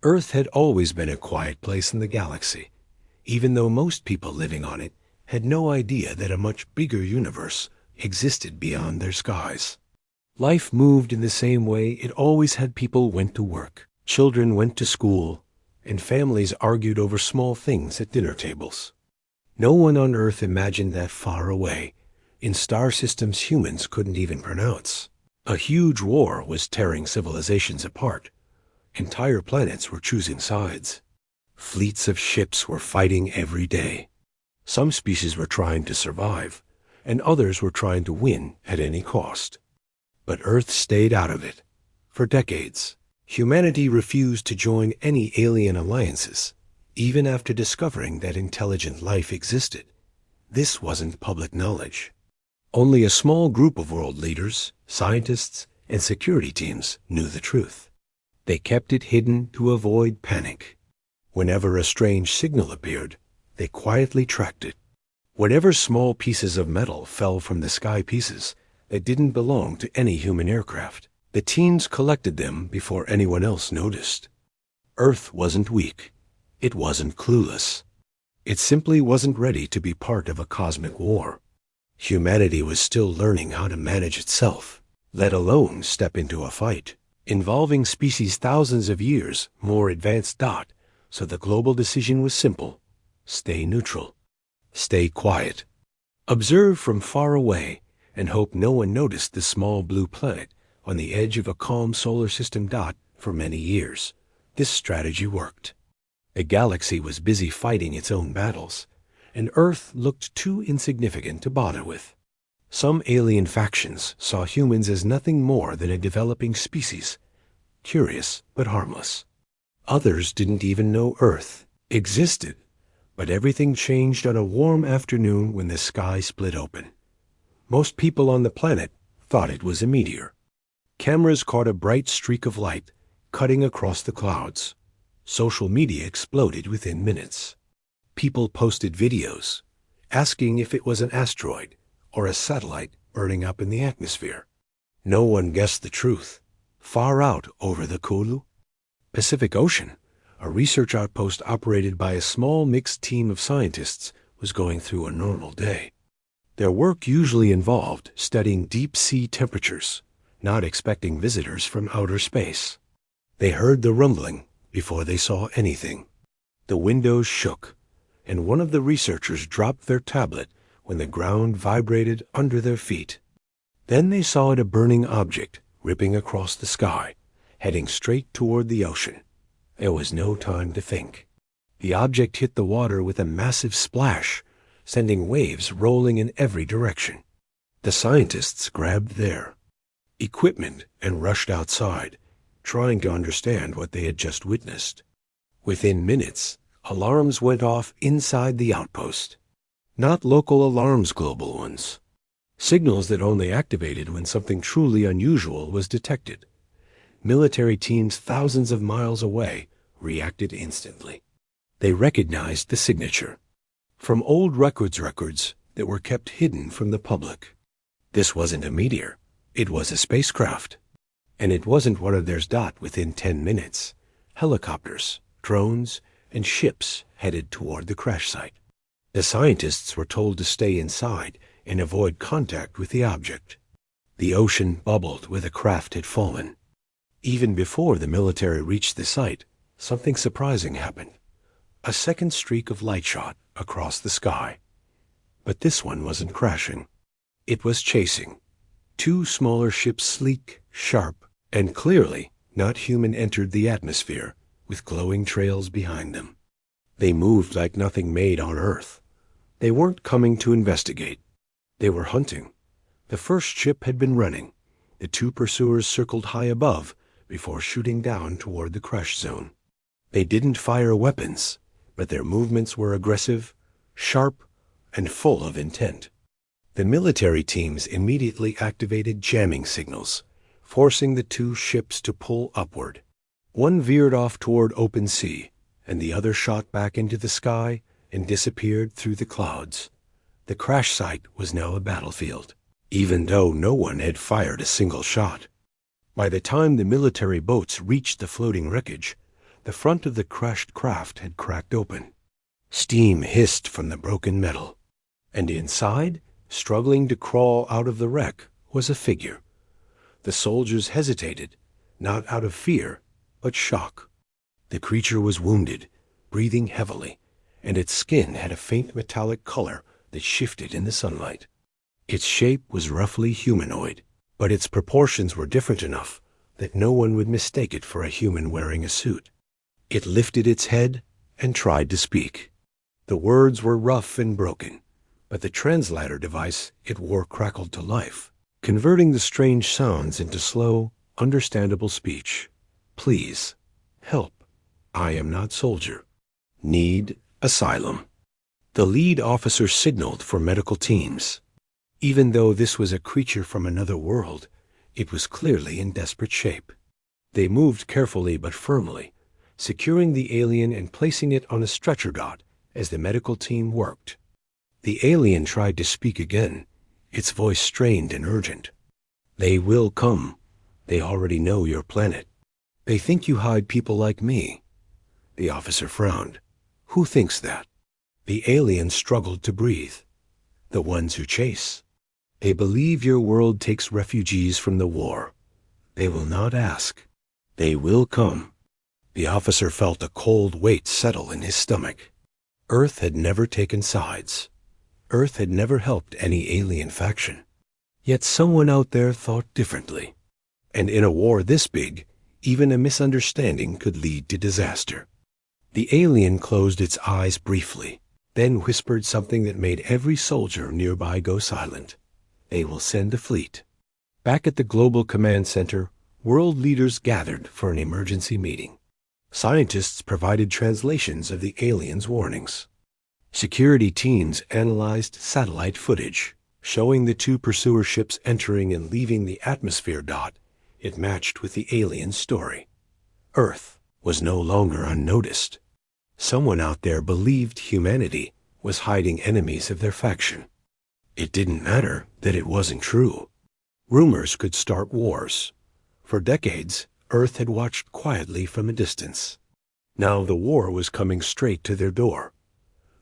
Earth had always been a quiet place in the galaxy, even though most people living on it had no idea that a much bigger universe existed beyond their skies. Life moved in the same way it always had. People went to work, children went to school, and families argued over small things at dinner tables. No one on Earth imagined that far away, in star systems humans couldn't even pronounce, a huge war was tearing civilizations apart. Entire planets were choosing sides. Fleets of ships were fighting every day. Some species were trying to survive, and others were trying to win at any cost. But Earth stayed out of it. For decades, humanity refused to join any alien alliances, even after discovering that intelligent life existed. This wasn't public knowledge. Only a small group of world leaders, scientists, and security teams knew the truth. They kept it hidden to avoid panic. Whenever a strange signal appeared, they quietly tracked it. Whatever small pieces of metal fell from the sky pieces that didn't belong to any human aircraft, the teams collected them before anyone else noticed. Earth wasn't weak. It wasn't clueless. It simply wasn't ready to be part of a cosmic war. Humanity was still learning how to manage itself, let alone step into a fight involving species thousands of years more advanced. So the global decision was simple: stay neutral, stay quiet, observe from far away, and hope no one noticed the small blue planet on the edge of a calm solar system. For many years, this strategy worked. The galaxy was busy fighting its own battles, and Earth looked too insignificant to bother with. Some alien factions saw humans as nothing more than a developing species, curious but harmless. Others didn't even know Earth existed, but everything changed on a warm afternoon when the sky split open. Most people on the planet thought it was a meteor. Cameras caught a bright streak of light cutting across the clouds. Social media exploded within minutes. People posted videos asking if it was an asteroid or a satellite burning up in the atmosphere. No one guessed the truth. Far out over the Kulu Pacific Ocean, a research outpost operated by a small mixed team of scientists was going through a normal day. Their work usually involved studying deep-sea temperatures, not expecting visitors from outer space. They heard the rumbling before they saw anything. The windows shook, and one of the researchers dropped their tablet when the ground vibrated under their feet. Then they saw it, a burning object ripping across the sky, heading straight toward the ocean. There was no time to think. The object hit the water with a massive splash, sending waves rolling in every direction. The scientists grabbed their equipment and rushed outside, trying to understand what they had just witnessed. Within minutes, alarms went off inside the outpost. Not local alarms, global ones. Signals that only activated when something truly unusual was detected. Military teams thousands of miles away reacted instantly. They recognized the signature from old records that were kept hidden from the public. This wasn't a meteor. It was a spacecraft. And it wasn't one of theirs. Within 10 minutes, helicopters, drones, and ships headed toward the crash site. The scientists were told to stay inside and avoid contact with the object. The ocean bubbled where the craft had fallen. Even before the military reached the site, something surprising happened. A second streak of light shot across the sky. But this one wasn't crashing. It was chasing. Two smaller ships, sleek, sharp, and clearly not human, entered the atmosphere with glowing trails behind them. They moved like nothing made on Earth. They weren't coming to investigate. They were hunting. The first ship had been running. The two pursuers circled high above before shooting down toward the crash zone. They didn't fire weapons, but their movements were aggressive, sharp, and full of intent. The military teams immediately activated jamming signals, forcing the two ships to pull upward. One veered off toward open sea, and the other shot back into the sky and disappeared through the clouds. The crash site was now a battlefield, even though no one had fired a single shot. By the time the military boats reached the floating wreckage, The front of the crashed craft had cracked open. Steam hissed from the broken metal. And inside, struggling to crawl out of the wreck, was a figure. The soldiers hesitated, not out of fear, but shock. The creature was wounded, breathing heavily, and its skin had a faint metallic color that shifted in the sunlight. Its shape was roughly humanoid, but its proportions were different enough that no one would mistake it for a human wearing a suit. It lifted its head and tried to speak. The words were rough and broken, but the translator device it wore crackled to life, converting the strange sounds into slow, understandable speech. Please, help. I am not soldier. Need asylum. The lead officer signaled for medical teams. Even though this was a creature from another world, it was clearly in desperate shape. They moved carefully but firmly, securing the alien and placing it on a stretcher cot as the medical team worked. The alien tried to speak again, its voice strained and urgent. They will come. They already know your planet. They think you hide people like me. The officer frowned. Who thinks that? The alien struggled to breathe. The ones who chase. They believe your world takes refugees from the war. They will not ask. They will come. The officer felt a cold weight settle in his stomach. Earth had never taken sides. Earth had never helped any alien faction. Yet someone out there thought differently. And in a war this big, even a misunderstanding could lead to disaster. The alien closed its eyes briefly, then whispered something that made every soldier nearby go silent. They will send a fleet. Back at the Global Command Center, world leaders gathered for an emergency meeting. Scientists provided translations of the aliens' warnings. Security teams analyzed satellite footage, showing the two pursuer ships entering and leaving the atmosphere. It matched with the alien's story. Earth was no longer unnoticed. Someone out there believed humanity was hiding enemies of their faction. It didn't matter that it wasn't true. Rumors could start wars. For decades, Earth had watched quietly from a distance. Now the war was coming straight to their door.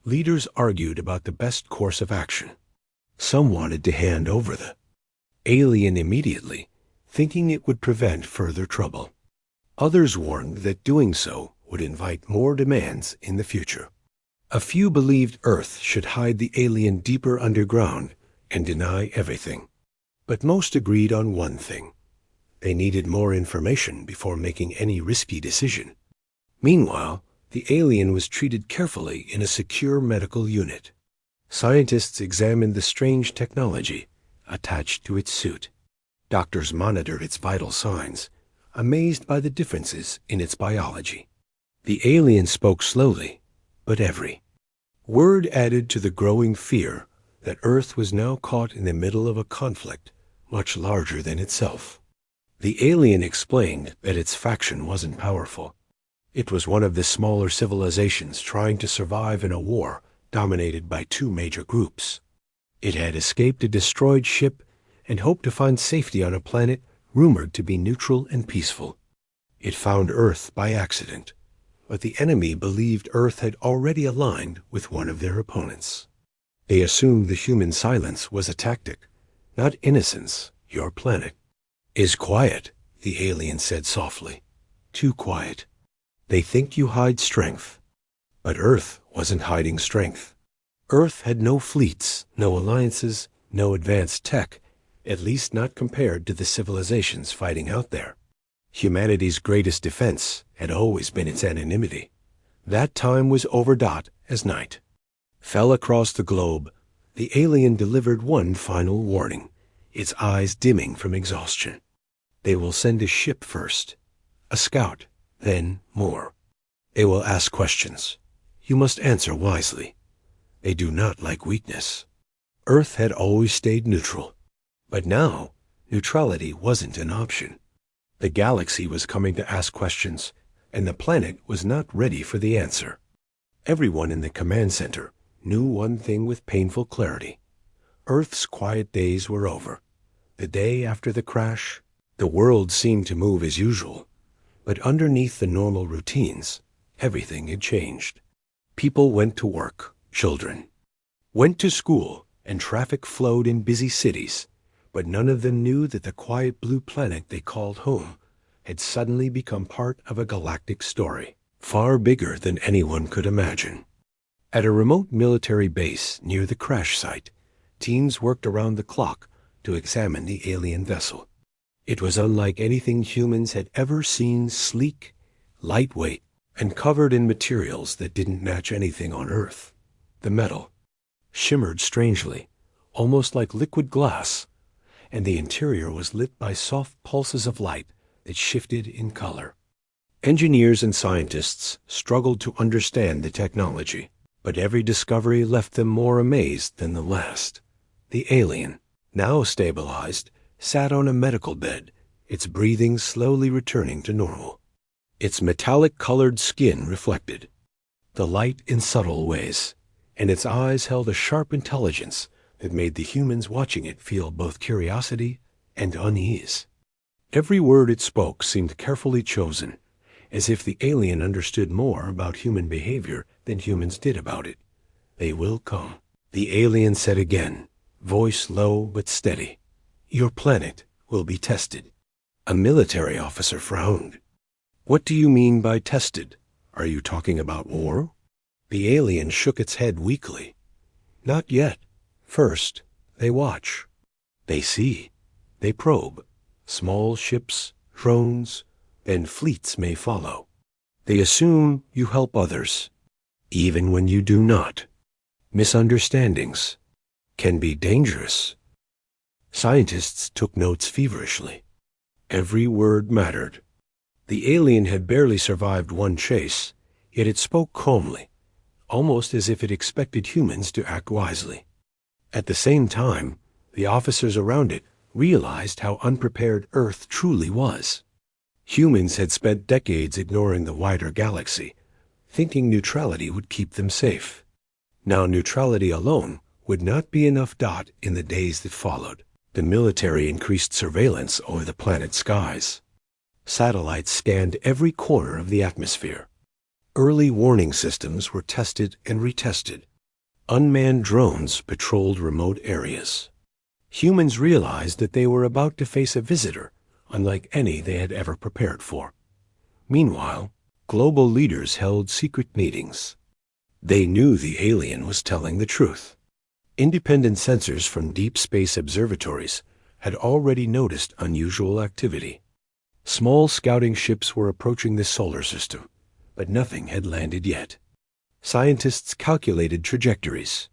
Leaders argued about the best course of action. Some wanted to hand over the alien immediately, thinking it would prevent further trouble. Others warned that doing so would invite more demands in the future. A few believed Earth should hide the alien deeper underground and deny everything. But most agreed on one thing. They needed more information before making any risky decision. Meanwhile, the alien was treated carefully in a secure medical unit. Scientists examined the strange technology attached to its suit. Doctors monitored its vital signs, amazed by the differences in its biology. The alien spoke slowly, but every word added to the growing fear that Earth was now caught in the middle of a conflict much larger than itself. The alien explained that its faction wasn't powerful. It was one of the smaller civilizations trying to survive in a war dominated by two major groups. It had escaped a destroyed ship and hoped to find safety on a planet rumored to be neutral and peaceful. It found Earth by accident, but the enemy believed Earth had already aligned with one of their opponents. They assumed the human silence was a tactic, not innocence. Your planet is quiet, the alien said softly. Too quiet. They think you hide strength. But Earth wasn't hiding strength. Earth had no fleets, no alliances, no advanced tech, at least not compared to the civilizations fighting out there. Humanity's greatest defense had always been its anonymity. That time was over. As night fell across the globe, the alien delivered one final warning, its eyes dimming from exhaustion. They will send a ship first, a scout, then more. They will ask questions. You must answer wisely. They do not like weakness. Earth had always stayed neutral, but now neutrality wasn't an option. The galaxy was coming to ask questions, and the planet was not ready for the answer. Everyone in the command center knew one thing with painful clarity. Earth's quiet days were over. The day after the crash, the world seemed to move as usual, but underneath the normal routines, everything had changed. People went to work, children went to school, and traffic flowed in busy cities, but none of them knew that the quiet blue planet they called home had suddenly become part of a galactic story, far bigger than anyone could imagine. At a remote military base near the crash site, teams worked around the clock to examine the alien vessel. It was unlike anything humans had ever seen, sleek, lightweight, and covered in materials that didn't match anything on Earth. The metal shimmered strangely, almost like liquid glass, and the interior was lit by soft pulses of light that shifted in color. Engineers and scientists struggled to understand the technology, but every discovery left them more amazed than the last. The alien, now stabilized, sat on a medical bed, its breathing slowly returning to normal. Its metallic-colored skin reflected the light in subtle ways, and its eyes held a sharp intelligence that made the humans watching it feel both curiosity and unease. Every word it spoke seemed carefully chosen, as if the alien understood more about human behavior than humans did about it. "They will come," the alien said again, voice low but steady. "Your planet will be tested." A military officer frowned. "What do you mean by tested? Are you talking about war?" The alien shook its head weakly. "Not yet. First, they watch. They see. They probe. Small ships, drones, then fleets may follow. They assume you help others, even when you do not. Misunderstandings can be dangerous." Scientists took notes feverishly. Every word mattered. The alien had barely survived one chase, yet it spoke calmly, almost as if it expected humans to act wisely. At the same time, the officers around it realized how unprepared Earth truly was. Humans had spent decades ignoring the wider galaxy, thinking neutrality would keep them safe. Now neutrality alone would not be enough. In the days that followed, the military increased surveillance over the planet's skies. Satellites scanned every corner of the atmosphere. Early warning systems were tested and retested. Unmanned drones patrolled remote areas. Humans realized that they were about to face a visitor unlike any they had ever prepared for. Meanwhile, global leaders held secret meetings. They knew the alien was telling the truth. Independent sensors from deep space observatories had already noticed unusual activity. Small scouting ships were approaching the solar system, but nothing had landed yet. Scientists calculated trajectories.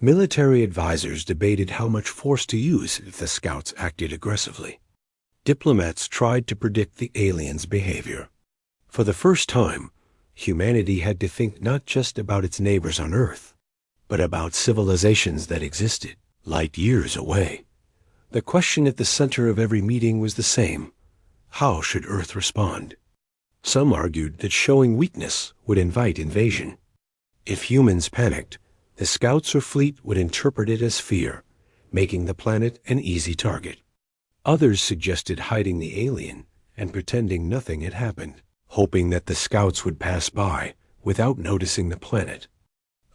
Military advisors debated how much force to use if the scouts acted aggressively. Diplomats tried to predict the aliens' behavior. For the first time, humanity had to think not just about its neighbors on Earth, but about civilizations that existed light years away. The question at the center of every meeting was the same: how should Earth respond? Some argued that showing weakness would invite invasion. If humans panicked, the scouts or fleet would interpret it as fear, making the planet an easy target. Others suggested hiding the alien and pretending nothing had happened, hoping that the scouts would pass by without noticing the planet.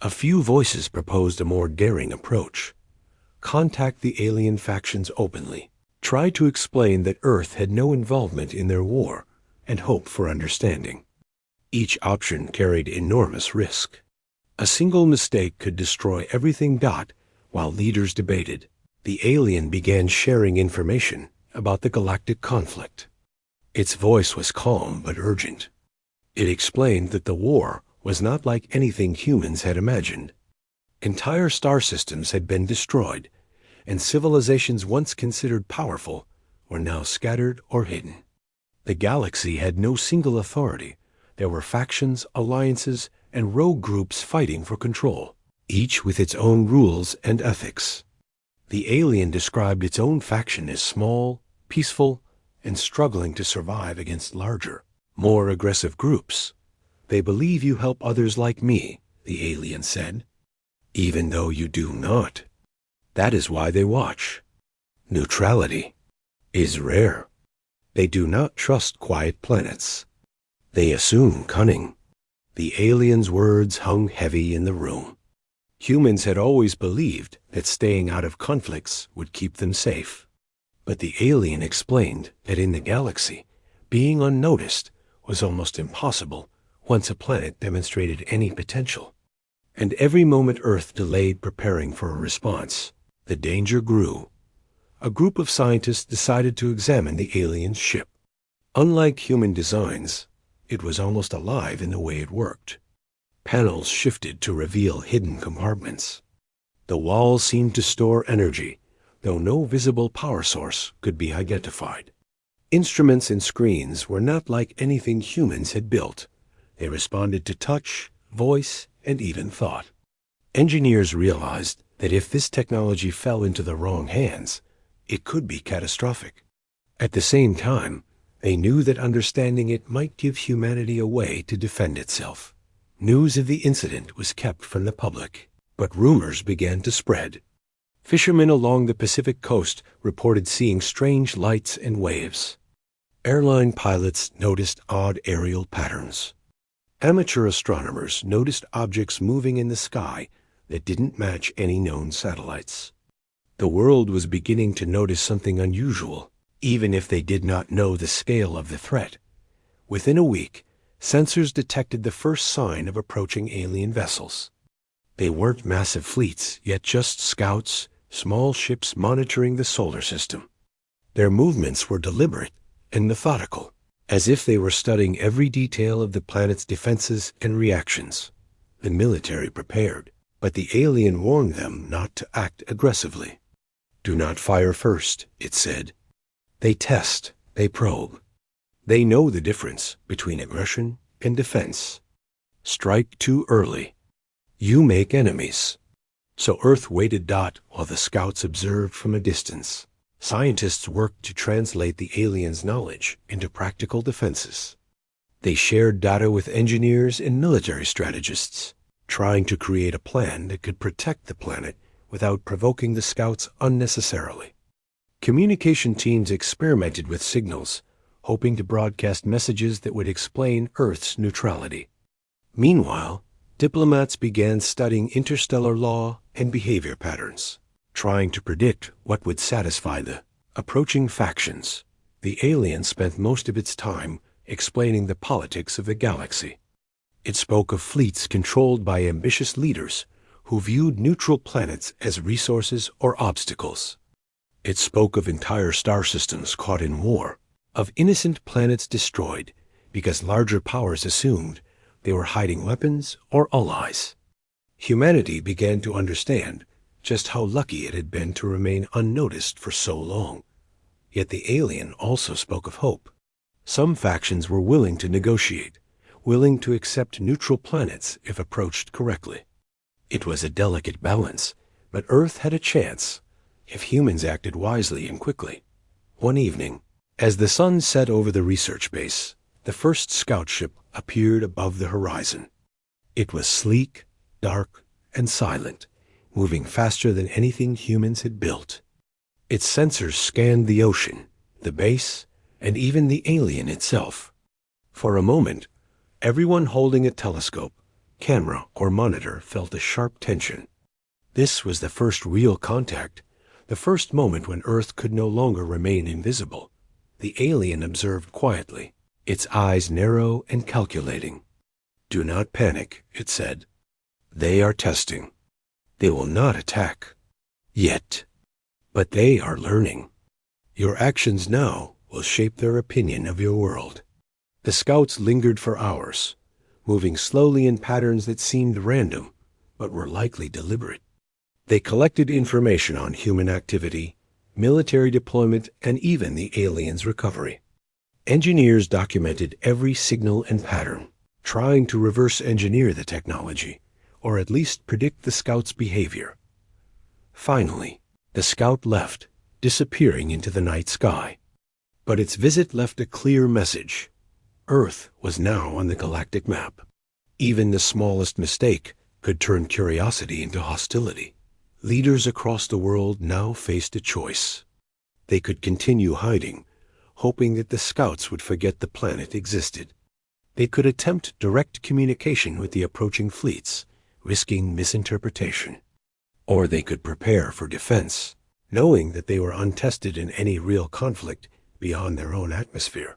A few voices proposed a more daring approach. Contact the alien factions openly. Try to explain that Earth had no involvement in their war, and hope for understanding. Each option carried enormous risk. A single mistake could destroy everything. While leaders debated, the alien began sharing information about the galactic conflict. Its voice was calm but urgent. It explained that the war was not like anything humans had imagined. Entire star systems had been destroyed, and civilizations once considered powerful were now scattered or hidden. The galaxy had no single authority. There were factions, alliances, and rogue groups fighting for control, each with its own rules and ethics. The alien described its own faction as small, peaceful, and struggling to survive against larger, more aggressive groups. "They believe you help others like me," the alien said, "even though you do not. That is why they watch. Neutrality is rare. They do not trust quiet planets. They assume cunning. The alien's words hung heavy in the room. Humans had always believed that staying out of conflicts would keep them safe. But the alien explained that in the galaxy, being unnoticed was almost impossible once a planet demonstrated any potential. And every moment Earth delayed preparing for a response, the danger grew. A group of scientists decided to examine the alien's ship. Unlike human designs, it was almost alive in the way it worked. Panels shifted to reveal hidden compartments. The walls seemed to store energy, though no visible power source could be identified. Instruments and screens were not like anything humans had built. They responded to touch, voice, and even thought. Engineers realized that if this technology fell into the wrong hands, it could be catastrophic. At the same time, they knew that understanding it might give humanity a way to defend itself. News of the incident was kept from the public, but rumors began to spread. Fishermen along the Pacific coast reported seeing strange lights and waves. Airline pilots noticed odd aerial patterns. Amateur astronomers noticed objects moving in the sky that didn't match any known satellites. The world was beginning to notice something unusual, even if they did not know the scale of the threat. Within a week, sensors detected the first sign of approaching alien vessels. They weren't massive fleets, yet just scouts, small ships monitoring the solar system. Their movements were deliberate and methodical, as if they were studying every detail of the planet's defenses and reactions. The military prepared, but the alien warned them not to act aggressively. "Do not fire first," it said. "They test, they probe. They know the difference between aggression and defense. Strike too early. You make enemies." So Earth waited while the scouts observed from a distance. Scientists worked to translate the aliens' knowledge into practical defenses. They shared data with engineers and military strategists, trying to create a plan that could protect the planet without provoking the scouts unnecessarily. Communication teams experimented with signals, hoping to broadcast messages that would explain Earth's neutrality. Meanwhile, diplomats began studying interstellar law and behavior patterns, trying to predict what would satisfy the approaching factions. The alien spent most of its time explaining the politics of the galaxy. It spoke of fleets controlled by ambitious leaders who viewed neutral planets as resources or obstacles. It spoke of entire star systems caught in war, of innocent planets destroyed because larger powers assumed they were hiding weapons or allies. Humanity began to understand just how lucky it had been to remain unnoticed for so long. Yet the alien also spoke of hope. Some factions were willing to negotiate, willing to accept neutral planets if approached correctly. It was a delicate balance, but Earth had a chance if humans acted wisely and quickly. One evening, as the sun set over the research base, the first scout ship appeared above the horizon. It was sleek, dark, and silent, moving faster than anything humans had built. Its sensors scanned the ocean, the base, and even the alien itself. For a moment, everyone holding a telescope, camera, or monitor felt a sharp tension. This was the first real contact, the first moment when Earth could no longer remain invisible. The alien observed quietly, its eyes narrow and calculating. "Do not panic," it said. "They are testing. They will not attack. Yet. But they are learning. Your actions now will shape their opinion of your world." The scouts lingered for hours, moving slowly in patterns that seemed random, but were likely deliberate. They collected information on human activity, military deployment, and even the aliens' recovery. Engineers documented every signal and pattern, trying to reverse engineer the technology, or at least predict the scout's behavior. Finally, the scout left, disappearing into the night sky. But its visit left a clear message. Earth was now on the galactic map. Even the smallest mistake could turn curiosity into hostility. Leaders across the world now faced a choice. They could continue hiding, hoping that the scouts would forget the planet existed. They could attempt direct communication with the approaching fleets, risking misinterpretation. Or they could prepare for defense, knowing that they were untested in any real conflict beyond their own atmosphere.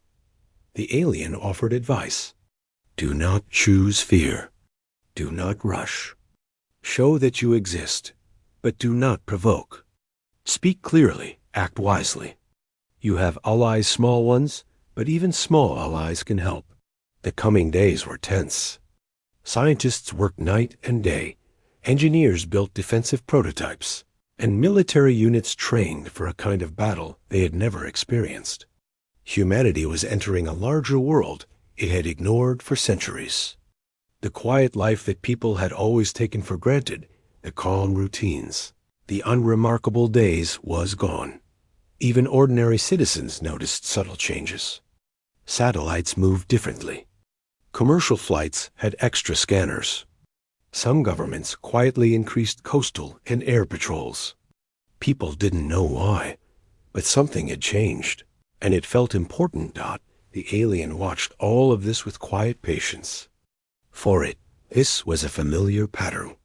The alien offered advice. Do not choose fear. Do not rush. Show that you exist, but do not provoke. Speak clearly, act wisely. You have allies, small ones, but even small allies can help. The coming days were tense. Scientists worked night and day, engineers built defensive prototypes, and military units trained for a kind of battle they had never experienced. Humanity was entering a larger world it had ignored for centuries. The quiet life that people had always taken for granted, the calm routines, the unremarkable days was gone. Even ordinary citizens noticed subtle changes. Satellites moved differently. Commercial flights had extra scanners. Some governments quietly increased coastal and air patrols. People didn't know why, but something had changed, and it felt important. The alien watched all of this with quiet patience. For it, this was a familiar pattern.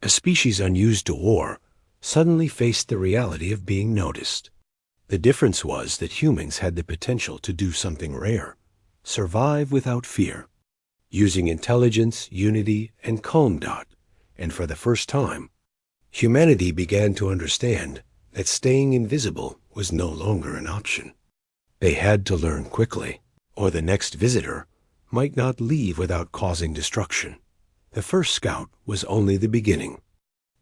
A species unused to war suddenly faced the reality of being noticed. The difference was that humans had the potential to do something rare, survive without fear, using intelligence, unity, and calm. And for the first time, humanity began to understand that staying invisible was no longer an option. They had to learn quickly, or the next visitor might not leave without causing destruction. The first scout was only the beginning.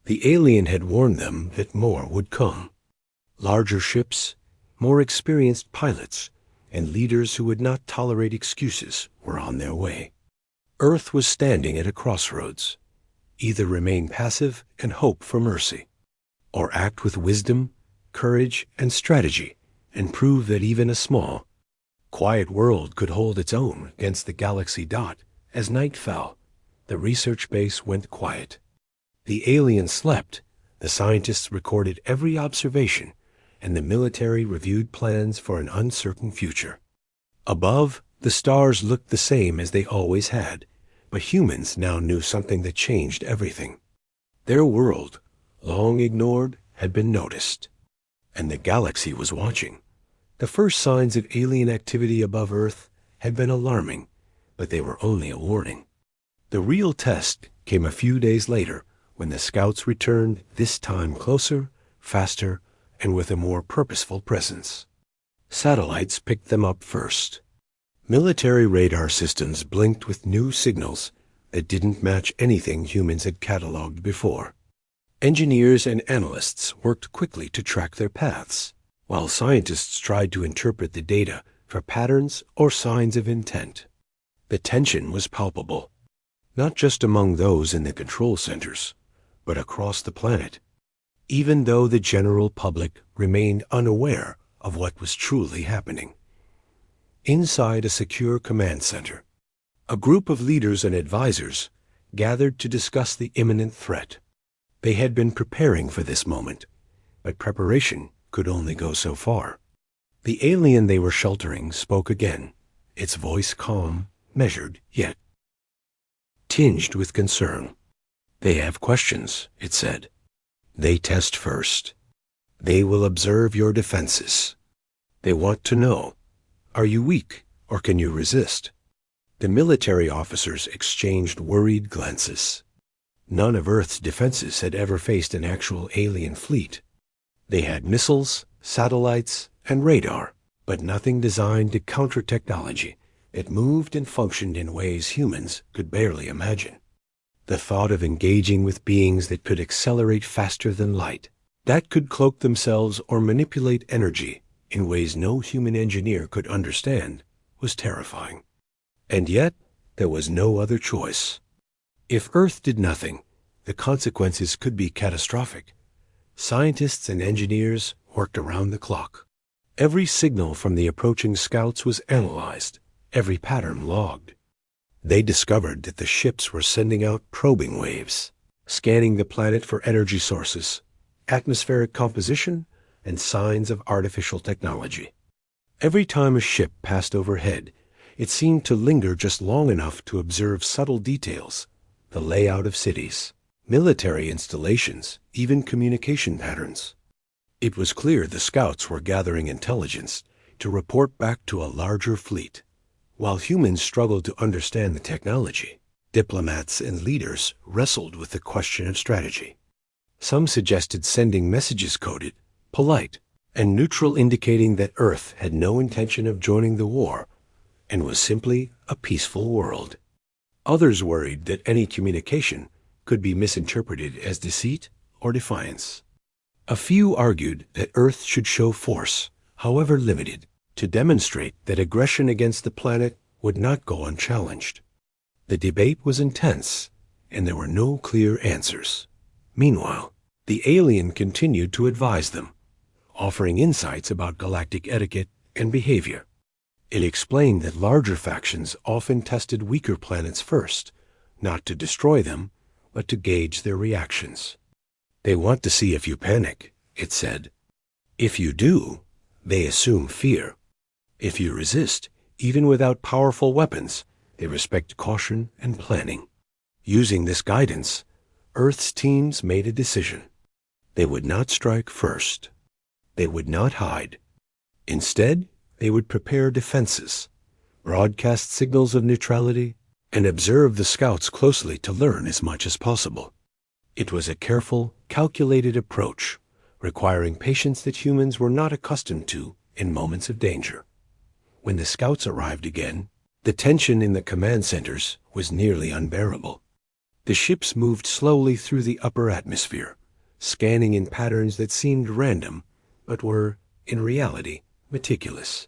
The alien had warned them that more would come. Larger ships, more experienced pilots, and leaders who would not tolerate excuses were on their way. Earth was standing at a crossroads. Either remain passive and hope for mercy, or act with wisdom, courage, and strategy, and prove that even a small, quiet world could hold its own against the galaxy. As night fell, the research base went quiet. The aliens slept, the scientists recorded every observation, and the military reviewed plans for an uncertain future. Above, the stars looked the same as they always had, but humans now knew something that changed everything. Their world, long ignored, had been noticed, and the galaxy was watching. The first signs of alien activity above Earth had been alarming, but they were only a warning. The real test came a few days later when the scouts returned, this time closer, faster, and with a more purposeful presence. Satellites picked them up first. Military radar systems blinked with new signals that didn't match anything humans had cataloged before. Engineers and analysts worked quickly to track their paths, while scientists tried to interpret the data for patterns or signs of intent. The tension was palpable, not just among those in the control centers, but across the planet, even though the general public remained unaware of what was truly happening. Inside a secure command center, a group of leaders and advisors gathered to discuss the imminent threat. They had been preparing for this moment, but preparation could only go so far. The alien they were sheltering spoke again, its voice calm, measured, yet tinged with concern. They have questions, it said. They test first. They will observe your defenses. They want to know, are you weak or can you resist? The military officers exchanged worried glances. None of Earth's defenses had ever faced an actual alien fleet. They had missiles, satellites, and radar, but nothing designed to counter technology that moved and functioned in ways humans could barely imagine. The thought of engaging with beings that could accelerate faster than light, that could cloak themselves or manipulate energy in ways no human engineer could understand, was terrifying. And yet, there was no other choice. If Earth did nothing, the consequences could be catastrophic. Scientists and engineers worked around the clock. Every signal from the approaching scouts was analyzed, every pattern logged. They discovered that the ships were sending out probing waves, scanning the planet for energy sources, atmospheric composition, and signs of artificial technology. Every time a ship passed overhead, It seemed to linger just long enough to observe subtle details, the layout of cities, military installations, even communication patterns. It was clear the scouts were gathering intelligence to report back to a larger fleet. While humans struggled to understand the technology, diplomats and leaders wrestled with the question of strategy. Some suggested sending messages coded, polite, and neutral, indicating that Earth had no intention of joining the war and was simply a peaceful world. Others worried that any communication could be misinterpreted as deceit or defiance. A few argued that Earth should show force, however limited, to demonstrate that aggression against the planet would not go unchallenged. The debate was intense, and there were no clear answers. Meanwhile, the alien continued to advise them, offering insights about galactic etiquette and behavior. It explained that larger factions often tested weaker planets first, not to destroy them, but to gauge their reactions. They want to see if you panic, it said. If you do, they assume fear. If you resist, even without powerful weapons, they respect caution and planning. Using this guidance, Earth's teams made a decision. They would not strike first. They would not hide. Instead, they would prepare defenses, broadcast signals of neutrality, and observe the scouts closely to learn as much as possible. It was a careful, calculated approach, requiring patience that humans were not accustomed to in moments of danger. When the scouts arrived again, the tension in the command centers was nearly unbearable. The ships moved slowly through the upper atmosphere, scanning in patterns that seemed random, but were, in reality, meticulous.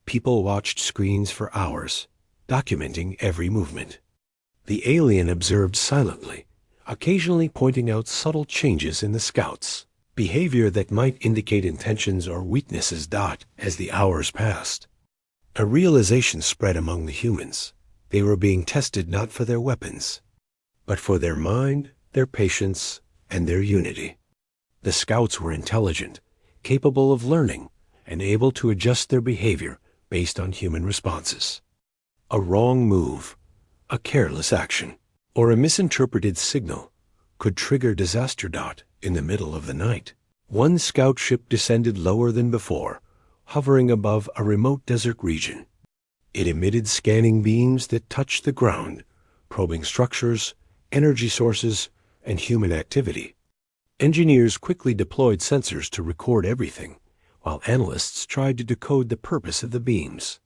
People watched screens for hours, documenting every movement. The alien observed silently, occasionally pointing out subtle changes in the scouts, behavior that might indicate intentions or weaknesses. As the hours passed, a realization spread among the humans. They were being tested not for their weapons, but for their mind, their patience, and their unity. The scouts were intelligent, capable of learning, and able to adjust their behavior based on human responses. A wrong move, a careless action, or a misinterpreted signal could trigger disaster. In the middle of the night, one scout ship descended lower than before, hovering above a remote desert region. It emitted scanning beams that touched the ground, probing structures, energy sources, and human activity. Engineers quickly deployed sensors to record everything, while analysts tried to decode the purpose of the beams.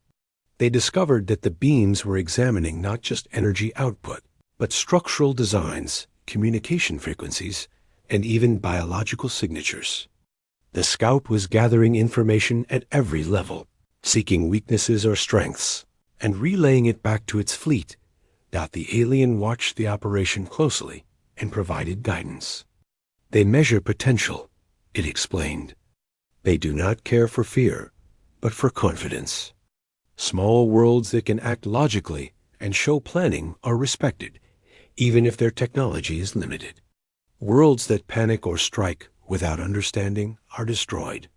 They discovered that the beams were examining not just energy output, but structural designs, communication frequencies, and even biological signatures. The scout was gathering information at every level, seeking weaknesses or strengths, and relaying it back to its fleet. The alien watched the operation closely and provided guidance. They measure potential, it explained. They do not care for fear, but for confidence. Small worlds that can act logically and show planning are respected, even if their technology is limited. Worlds that panic or strike without understanding are destroyed.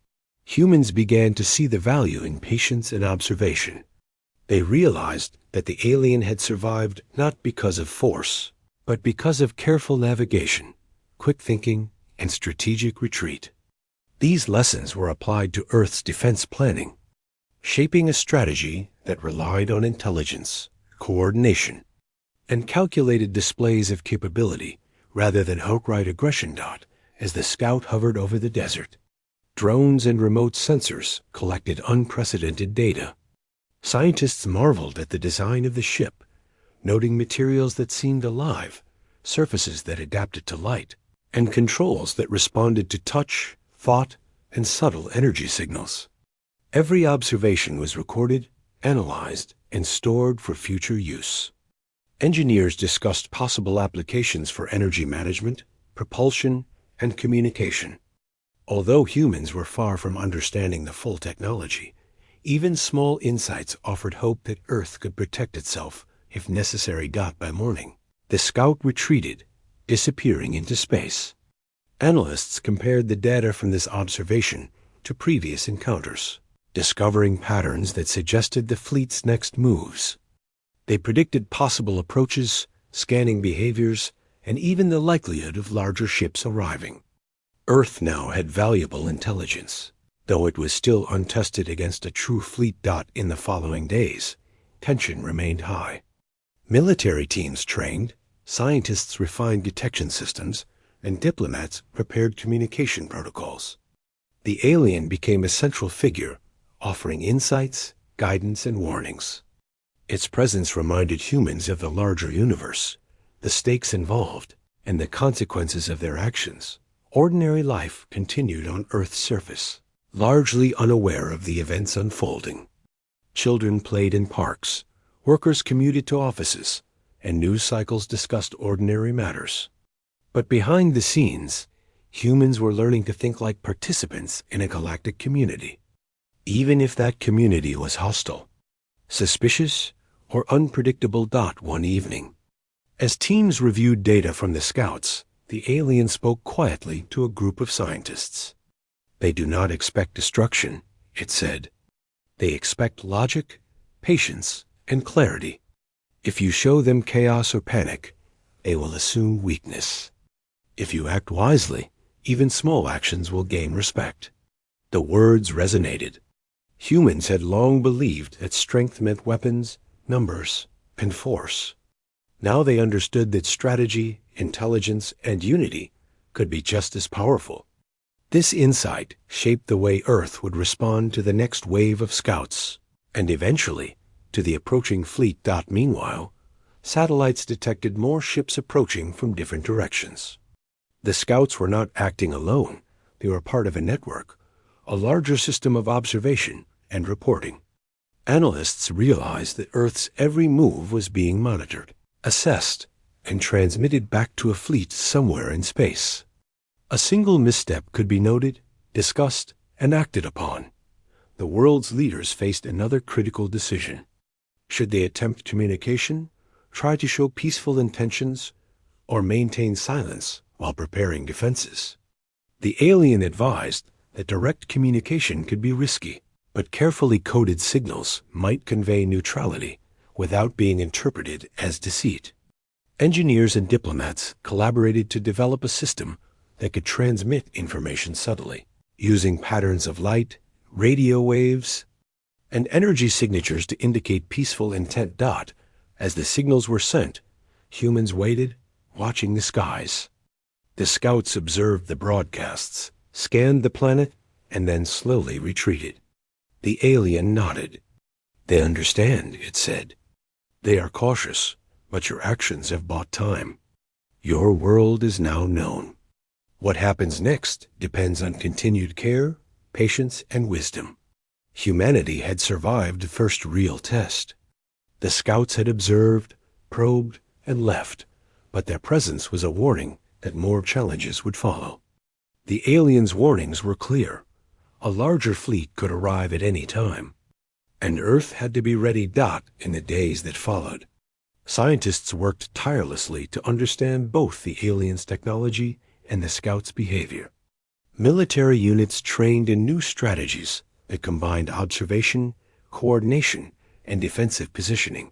Humans began to see the value in patience and observation. They realized that the alien had survived not because of force, but because of careful navigation, quick thinking, and strategic retreat. These lessons were applied to Earth's defense planning, shaping a strategy that relied on intelligence, coordination, and calculated displays of capability rather than outright aggression. As the scout hovered over the desert, drones and remote sensors collected unprecedented data. Scientists marveled at the design of the ship, noting materials that seemed alive, surfaces that adapted to light, and controls that responded to touch, thought, and subtle energy signals. Every observation was recorded, analyzed, and stored for future use. Engineers discussed possible applications for energy management, propulsion, and communication. Although humans were far from understanding the full technology, even small insights offered hope that Earth could protect itself if necessary. By morning, the scout retreated, disappearing into space. Analysts compared the data from this observation to previous encounters. discovering patterns that suggested the fleet's next moves. They predicted possible approaches, scanning behaviors, and even the likelihood of larger ships arriving. Earth now had valuable intelligence. Though it was still untested against a true fleet. In the following days, tension remained high. Military teams trained, scientists refined detection systems, and diplomats prepared communication protocols. The alien became a central figure, offering insights, guidance, and warnings. Its presence reminded humans of the larger universe, the stakes involved, and the consequences of their actions. Ordinary life continued on Earth's surface, largely unaware of the events unfolding. Children played in parks, workers commuted to offices, and news cycles discussed ordinary matters. But behind the scenes, humans were learning to think like participants in a galactic community, even if that community was hostile, suspicious, or unpredictable. One evening, as teams reviewed data from the scouts, the alien spoke quietly to a group of scientists. They do not expect destruction, it said. They expect logic, patience, and clarity. If you show them chaos or panic, they will assume weakness. If you act wisely, even small actions will gain respect. The words resonated. Humans had long believed that strength meant weapons, numbers, and force. Now they understood that strategy, intelligence, and unity could be just as powerful. This insight shaped the way Earth would respond to the next wave of scouts, and eventually to the approaching fleet. Meanwhile, satellites detected more ships approaching from different directions. The scouts were not acting alone. They were part of a network, a larger system of observation and reporting. Analysts realized that Earth's every move was being monitored, assessed, and transmitted back to a fleet somewhere in space. A single misstep could be noted, discussed, and acted upon. The world's leaders faced another critical decision. Should they attempt communication, try to show peaceful intentions, or maintain silence while preparing defenses? The alien advised that direct communication could be risky, but carefully coded signals might convey neutrality without being interpreted as deceit. Engineers and diplomats collaborated to develop a system that could transmit information subtly, using patterns of light, radio waves, and energy signatures to indicate peaceful intent. As the signals were sent, humans waited, watching the skies. The scouts observed the broadcasts, scanned the planet, and then slowly retreated. The alien nodded. They understand, it said. They are cautious, but your actions have bought time. Your world is now known. What happens next depends on continued care, patience, and wisdom. Humanity had survived the first real test. The scouts had observed, probed, and left, but their presence was a warning that more challenges would follow. The aliens' warnings were clear. A larger fleet could arrive at any time, and Earth had to be ready. In the days that followed, scientists worked tirelessly to understand both the aliens' technology and the scouts' behavior. Military units trained in new strategies that combined observation, coordination, and defensive positioning.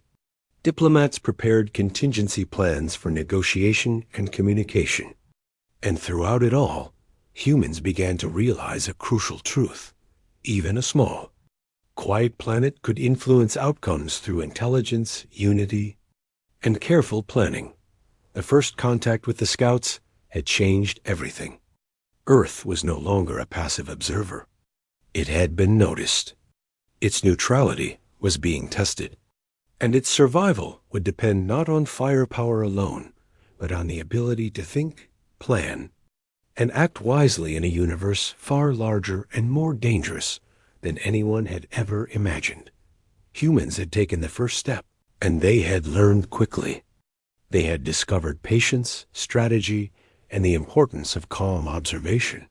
Diplomats prepared contingency plans for negotiation and communication. And throughout it all, humans began to realize a crucial truth. Even a small, quiet planet could influence outcomes through intelligence, unity, and careful planning. The first contact with the scouts had changed everything. Earth was no longer a passive observer. It had been noticed. Its neutrality was being tested, and its survival would depend not on firepower alone, but on the ability to think, plan, and act wisely in a universe far larger and more dangerous than anyone had ever imagined. Humans had taken the first step, and they had learned quickly. They had discovered patience, strategy, and the importance of calm observation.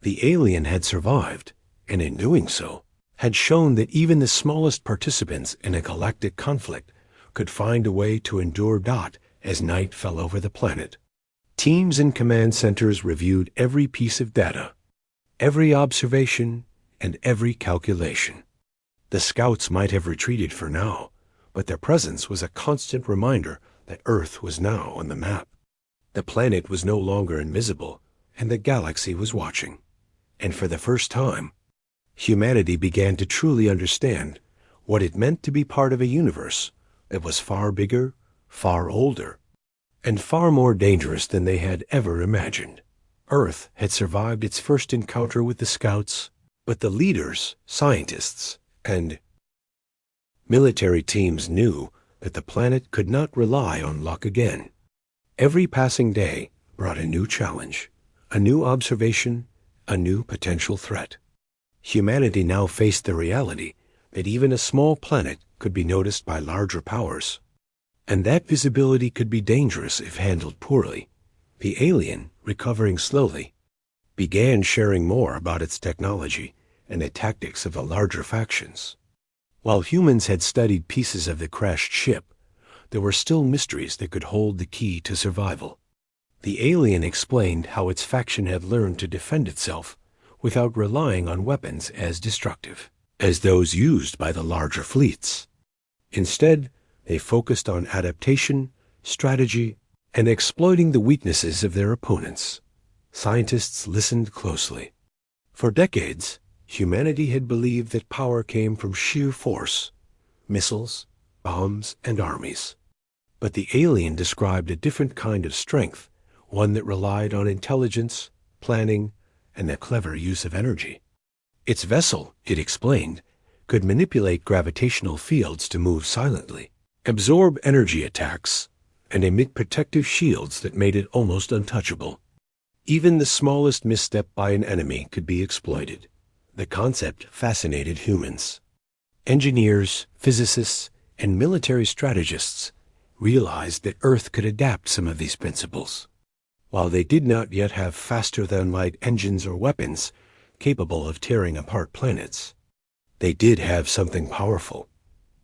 The alien had survived, and in doing so, had shown that even the smallest participants in a galactic conflict could find a way to endure. As night fell over the planet, teams and command centers reviewed every piece of data, every observation, and every calculation. The scouts might have retreated for now, but their presence was a constant reminder that Earth was now on the map. The planet was no longer invisible, and the galaxy was watching. And for the first time, humanity began to truly understand what it meant to be part of a universe that was far bigger, far older, and far more dangerous than they had ever imagined. Earth had survived its first encounter with the scouts, but the leaders, scientists, and military teams knew that the planet could not rely on luck again. Every passing day brought a new challenge, a new observation, a new potential threat. Humanity now faced the reality that even a small planet could be noticed by larger powers, and that visibility could be dangerous if handled poorly. The alien, recovering slowly, began sharing more about its technology and the tactics of the larger factions. While humans had studied pieces of the crashed ship, there were still mysteries that could hold the key to survival. The alien explained how its faction had learned to defend itself without relying on weapons as destructive as those used by the larger fleets. Instead, they focused on adaptation, strategy, and exploiting the weaknesses of their opponents. Scientists listened closely. For decades, humanity had believed that power came from sheer force, missiles, bombs, and armies. But the alien described a different kind of strength, one that relied on intelligence, planning, and the clever use of energy. Its vessel, it explained, could manipulate gravitational fields to move silently, absorb energy attacks, and emit protective shields that made it almost untouchable. Even the smallest misstep by an enemy could be exploited. The concept fascinated humans. Engineers, physicists, and military strategists realized that Earth could adapt some of these principles. While they did not yet have faster-than-light engines or weapons capable of tearing apart planets, they did have something powerful: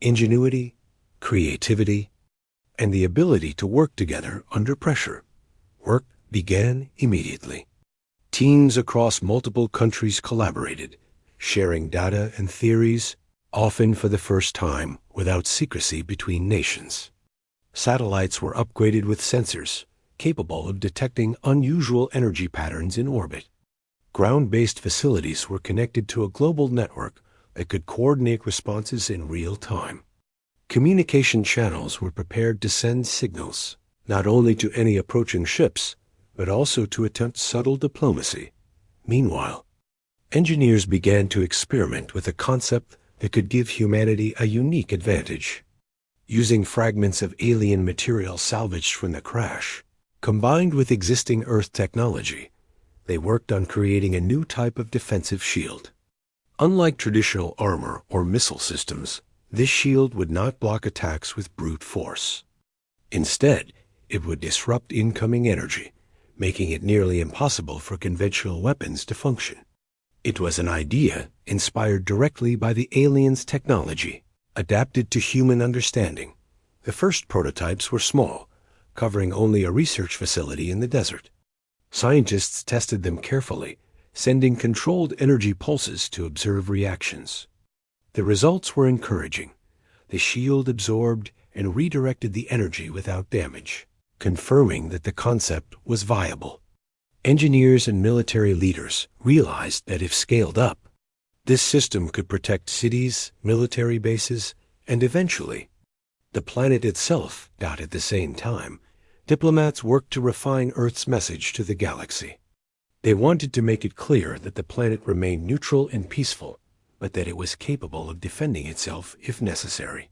ingenuity, creativity, and the ability to work together under pressure. Work began immediately. Teams across multiple countries collaborated, sharing data and theories, often for the first time without secrecy between nations. Satellites were upgraded with sensors capable of detecting unusual energy patterns in orbit. Ground-based facilities were connected to a global network that could coordinate responses in real time. Communication channels were prepared to send signals, not only to any approaching ships, but also to attempt subtle diplomacy. Meanwhile, engineers began to experiment with a concept that could give humanity a unique advantage. Using fragments of alien material salvaged from the crash, combined with existing Earth technology, they worked on creating a new type of defensive shield. Unlike traditional armor or missile systems, this shield would not block attacks with brute force. Instead, it would disrupt incoming energy, making it nearly impossible for conventional weapons to function. It was an idea inspired directly by the aliens' technology, adapted to human understanding. The first prototypes were small, covering only a research facility in the desert. Scientists tested them carefully, sending controlled energy pulses to observe reactions. The results were encouraging. The shield absorbed and redirected the energy without damage, confirming that the concept was viable. Engineers and military leaders realized that if scaled up, this system could protect cities, military bases, and eventually the planet itself. At the same time, diplomats worked to refine Earth's message to the galaxy. They wanted to make it clear that the planet remained neutral and peaceful, but that it was capable of defending itself if necessary.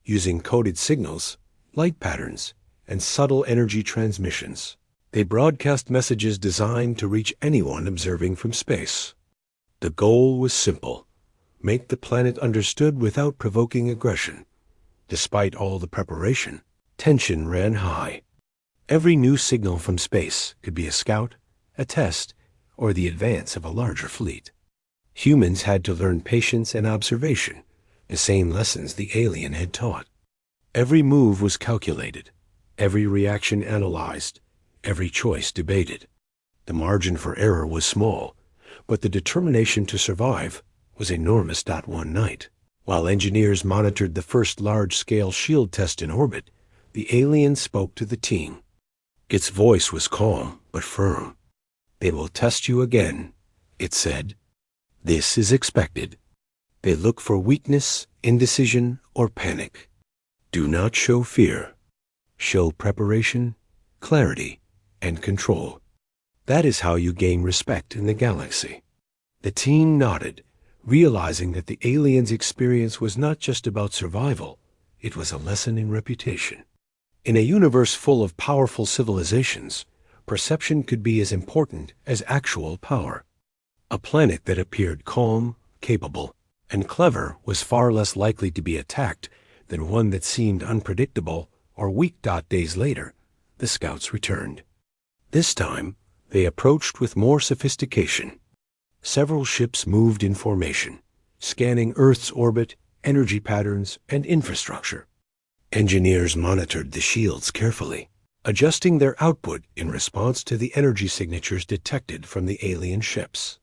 Using coded signals, light patterns, and subtle energy transmissions, they broadcast messages designed to reach anyone observing from space. The goal was simple: make the planet understood without provoking aggression. Despite all the preparation, tension ran high. Every new signal from space could be a scout, a test, or the advance of a larger fleet. Humans had to learn patience and observation, the same lessons the alien had taught. Every move was calculated, every reaction analyzed, every choice debated. The margin for error was small, but the determination to survive was enormous. One night, While engineers monitored the first large-scale shield test in orbit, the alien spoke to the team. Its voice was calm but firm. "They will test you again," it said. "This is expected. They look for weakness, indecision, or panic. Do not show fear. Show preparation, clarity, and control. That is how you gain respect in the galaxy." The team nodded, realizing that the aliens' experience was not just about survival, it was a lesson in reputation. In a universe full of powerful civilizations, perception could be as important as actual power. A planet that appeared calm, capable, and clever was far less likely to be attacked than one that seemed unpredictable or weak. Days later, the scouts returned. This time, they approached with more sophistication. Several ships moved in formation, scanning Earth's orbit, energy patterns, and infrastructure. Engineers monitored the shields carefully, adjusting their output in response to the energy signatures detected from the alien ships.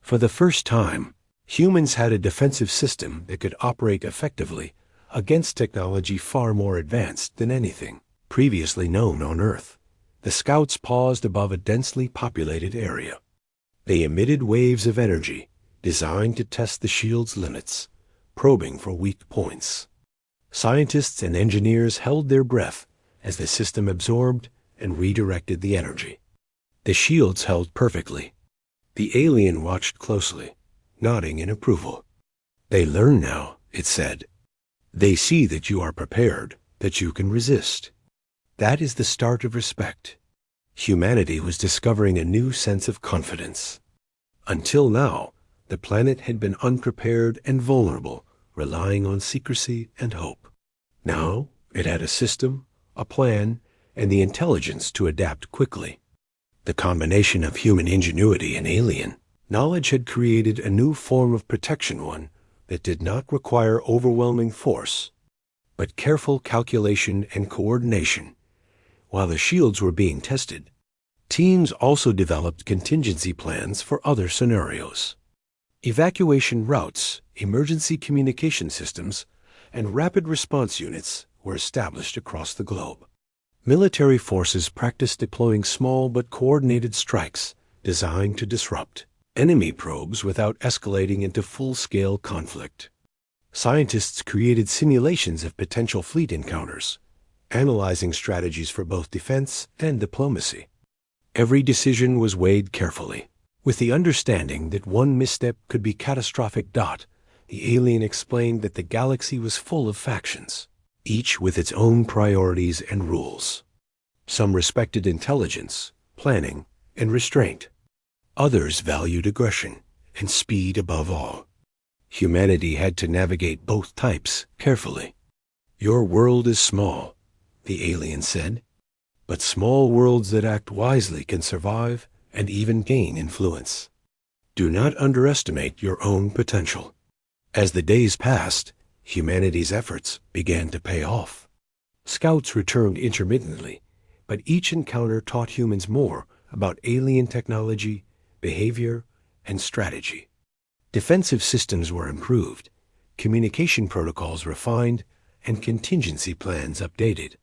For the first time, humans had a defensive system that could operate effectively against technology far more advanced than anything previously known on Earth. The scouts paused above a densely populated area. They emitted waves of energy designed to test the shield's limits, probing for weak points. Scientists and engineers held their breath as the system absorbed and redirected the energy. The shields held perfectly. The alien watched closely, nodding in approval. "They learn now," it said. "They see that you are prepared, that you can resist." That is the start of respect. Humanity was discovering a new sense of confidence. Until now, the planet had been unprepared and vulnerable, relying on secrecy and hope. Now it had a system, a plan, and the intelligence to adapt quickly. The combination of human ingenuity and alien knowledge had created a new form of protection, one that did not require overwhelming force, but careful calculation and coordination. While the shields were being tested, teams also developed contingency plans for other scenarios. Evacuation routes, emergency communication systems, and rapid response units were established across the globe. Military forces practiced deploying small but coordinated strikes designed to disrupt enemy probes without escalating into full-scale conflict. Scientists created simulations of potential fleet encounters, analyzing strategies for both defense and diplomacy. Every decision was weighed carefully, with the understanding that one misstep could be catastrophic. The alien explained that the galaxy was full of factions, each with its own priorities and rules. Some respected intelligence, planning, and restraint. Others valued aggression and speed above all. Humanity had to navigate both types carefully. "Your world is small," the alien said, "but small worlds that act wisely can survive and even gain influence. Do not underestimate your own potential." As the days passed, humanity's efforts began to pay off. Scouts returned intermittently, but each encounter taught humans more about alien technology, behavior, and strategy. Defensive systems were improved, communication protocols refined, and contingency plans updated.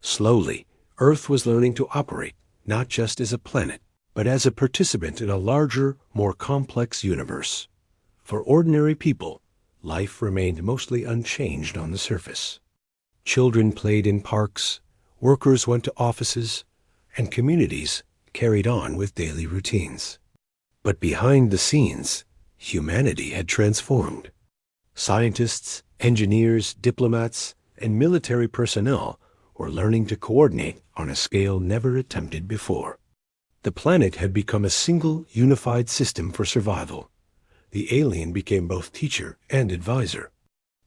Slowly, Earth was learning to operate not just as a planet, but as a participant in a larger, more complex universe. For ordinary people, life remained mostly unchanged on the surface. Children played in parks, workers went to offices, and communities carried on with daily routines. But behind the scenes, humanity had transformed. Scientists, engineers, diplomats, and military personnel were learning to coordinate on a scale never attempted before. The planet had become a single, unified system for survival. The alien became both teacher and advisor.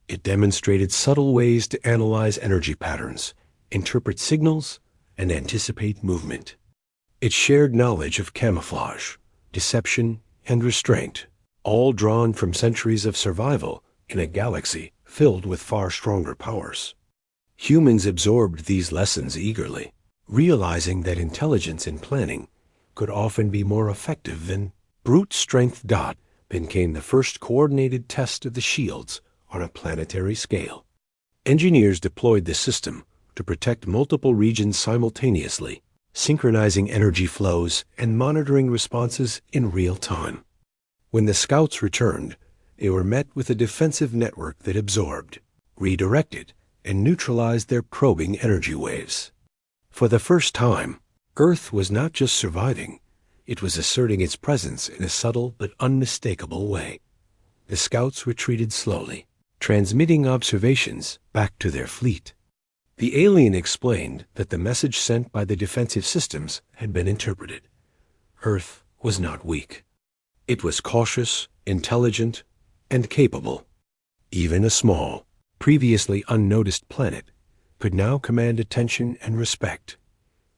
It demonstrated subtle ways to analyze energy patterns, interpret signals, and anticipate movement. It shared knowledge of camouflage, deception, and restraint, all drawn from centuries of survival in a galaxy filled with far stronger powers. Humans absorbed these lessons eagerly, realizing that intelligence and planning could often be more effective than brute strength. Became the first coordinated test of the shields on a planetary scale. Engineers deployed the system to protect multiple regions simultaneously, synchronizing energy flows and monitoring responses in real time. When the scouts returned, they were met with a defensive network that absorbed, redirected, and neutralized their probing energy waves. For the first time, Earth was not just surviving, it was asserting its presence in a subtle but unmistakable way. The scouts retreated slowly, transmitting observations back to their fleet. The alien explained that the message sent by the defensive systems had been interpreted. Earth was not weak. It was cautious, intelligent, and capable. Even a small, previously unnoticed planet could now command attention and respect.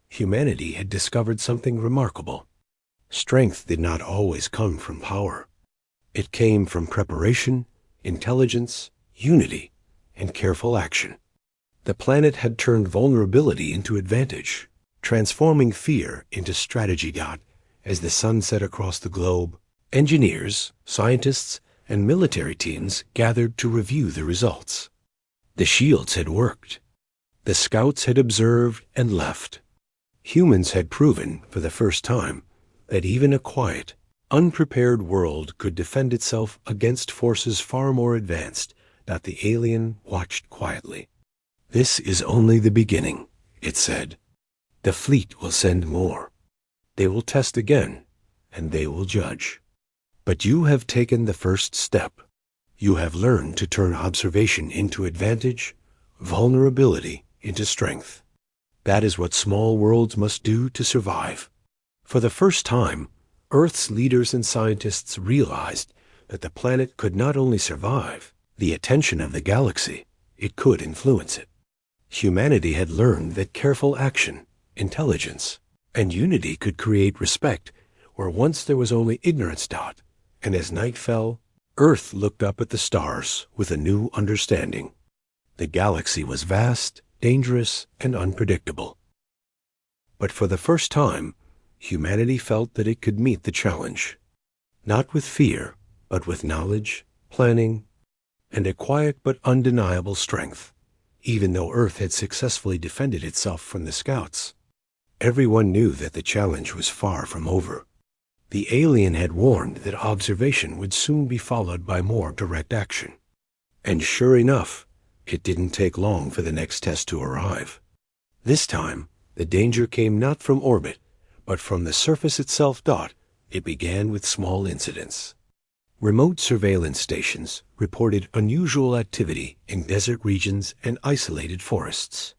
Humanity had discovered something remarkable. Strength did not always come from power. It came from preparation, intelligence, unity, and careful action. The planet had turned vulnerability into advantage, transforming fear into strategy. As the sun set across the globe, engineers, scientists, and military teams gathered to review the results. The shields had worked. The scouts had observed and left. Humans had proven, for the first time, that even a quiet, unprepared world could defend itself against forces far more advanced. The alien watched quietly. "This is only the beginning," it said. "The fleet will send more. They will test again, and they will judge. But you have taken the first step. You have learned to turn observation into advantage, vulnerability into strength. That is what small worlds must do to survive." For the first time, Earth's leaders and scientists realized that the planet could not only survive the attention of the galaxy, it could influence it. Humanity had learned that careful action, intelligence, and unity could create respect where once there was only ignorance. And as night fell, Earth looked up at the stars with a new understanding. The galaxy was vast, dangerous, and unpredictable. But for the first time, humanity felt that it could meet the challenge. Not with fear, but with knowledge, planning, and a quiet but undeniable strength. Even though Earth had successfully defended itself from the scouts, everyone knew that the challenge was far from over. The alien had warned that observation would soon be followed by more direct action. And sure enough, it didn't take long for the next test to arrive. This time, the danger came not from orbit, but from the surface itself. It began with small incidents. Remote surveillance stations reported unusual activity in desert regions and isolated forests.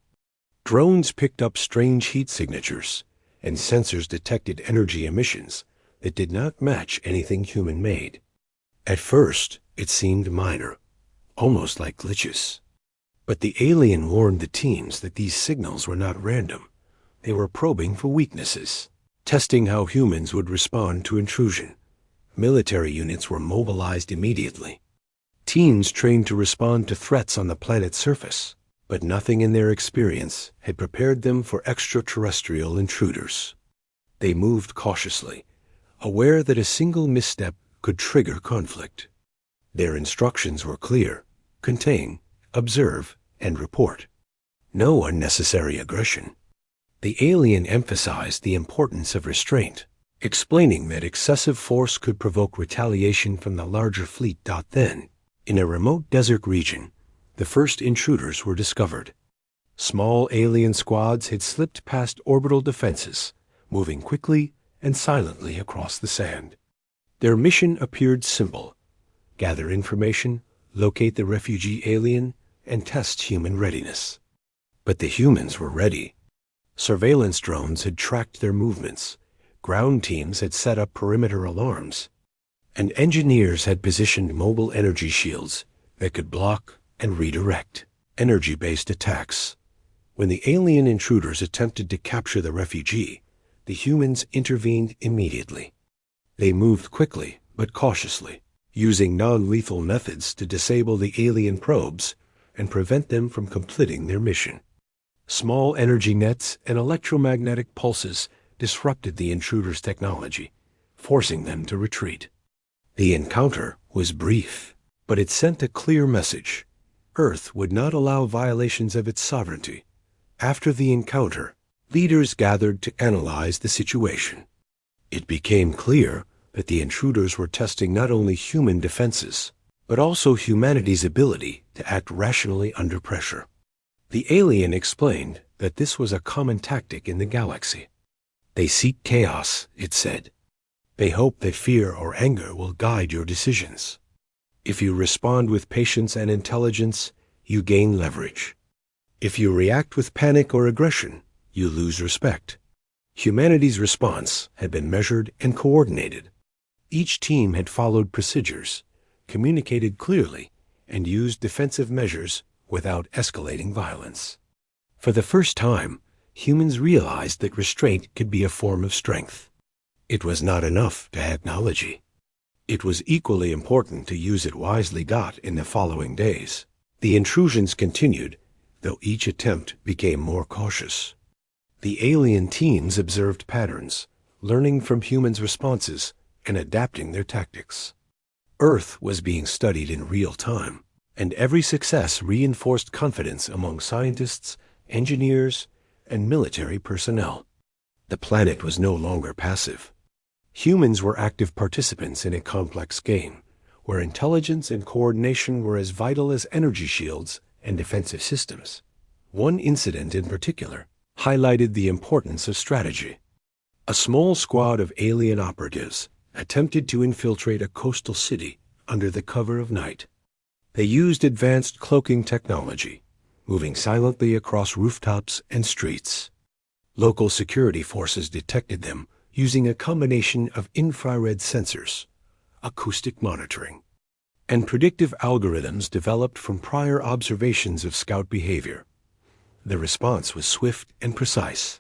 Drones picked up strange heat signatures, and sensors detected energy emissions that did not match anything human-made. At first, it seemed minor, almost like glitches. But the alien warned the teams that these signals were not random. They were probing for weaknesses, testing how humans would respond to intrusion. Military units were mobilized immediately. Teams trained to respond to threats on the planet's surface, but nothing in their experience had prepared them for extraterrestrial intruders. They moved cautiously, aware that a single misstep could trigger conflict. Their instructions were clear: contain, observe, and report. No unnecessary aggression. The alien emphasized the importance of restraint, explaining that excessive force could provoke retaliation from the larger fleet. Then, in a remote desert region, the first intruders were discovered. Small alien squads had slipped past orbital defenses, moving quickly and silently across the sand. Their mission appeared simple: gather information, locate the refugee alien, and test human readiness. But the humans were ready. Surveillance drones had tracked their movements, ground teams had set up perimeter alarms, and engineers had positioned mobile energy shields that could block and redirect energy-based attacks. When the alien intruders attempted to capture the refugee, the humans intervened immediately. They moved quickly but cautiously, using non-lethal methods to disable the alien probes and prevent them from completing their mission. Small energy nets and electromagnetic pulses disrupted the intruders' technology, forcing them to retreat. The encounter was brief, But it sent a clear message. Earth would not allow violations of its sovereignty. After the encounter, leaders gathered to analyze the situation. It became clear that the intruders were testing not only human defenses, but also humanity's ability to act rationally under pressure. The alien explained that this was a common tactic in the galaxy. They seek chaos, it said. They hope that fear or anger will guide your decisions. If you respond with patience and intelligence, you gain leverage. If you react with panic or aggression, you lose respect. Humanity's response had been measured and coordinated. Each team had followed procedures, communicated clearly, and used defensive measures without escalating violence. For the first time, humans realized that restraint could be a form of strength. It was not enough to have technology. It was equally important to use it wisely. In the following days, the intrusions continued, though each attempt became more cautious. The alien teams observed patterns, learning from humans' responses and adapting their tactics. Earth was being studied in real time, and every success reinforced confidence among scientists, engineers, and military personnel. The planet was no longer passive. Humans were active participants in a complex game, where intelligence and coordination were as vital as energy shields and defensive systems. One incident in particular highlighted the importance of strategy. A small squad of alien operatives attempted to infiltrate a coastal city under the cover of night. They used advanced cloaking technology, moving silently across rooftops and streets. Local security forces detected them using a combination of infrared sensors, acoustic monitoring, and predictive algorithms developed from prior observations of scout behavior. The response was swift and precise.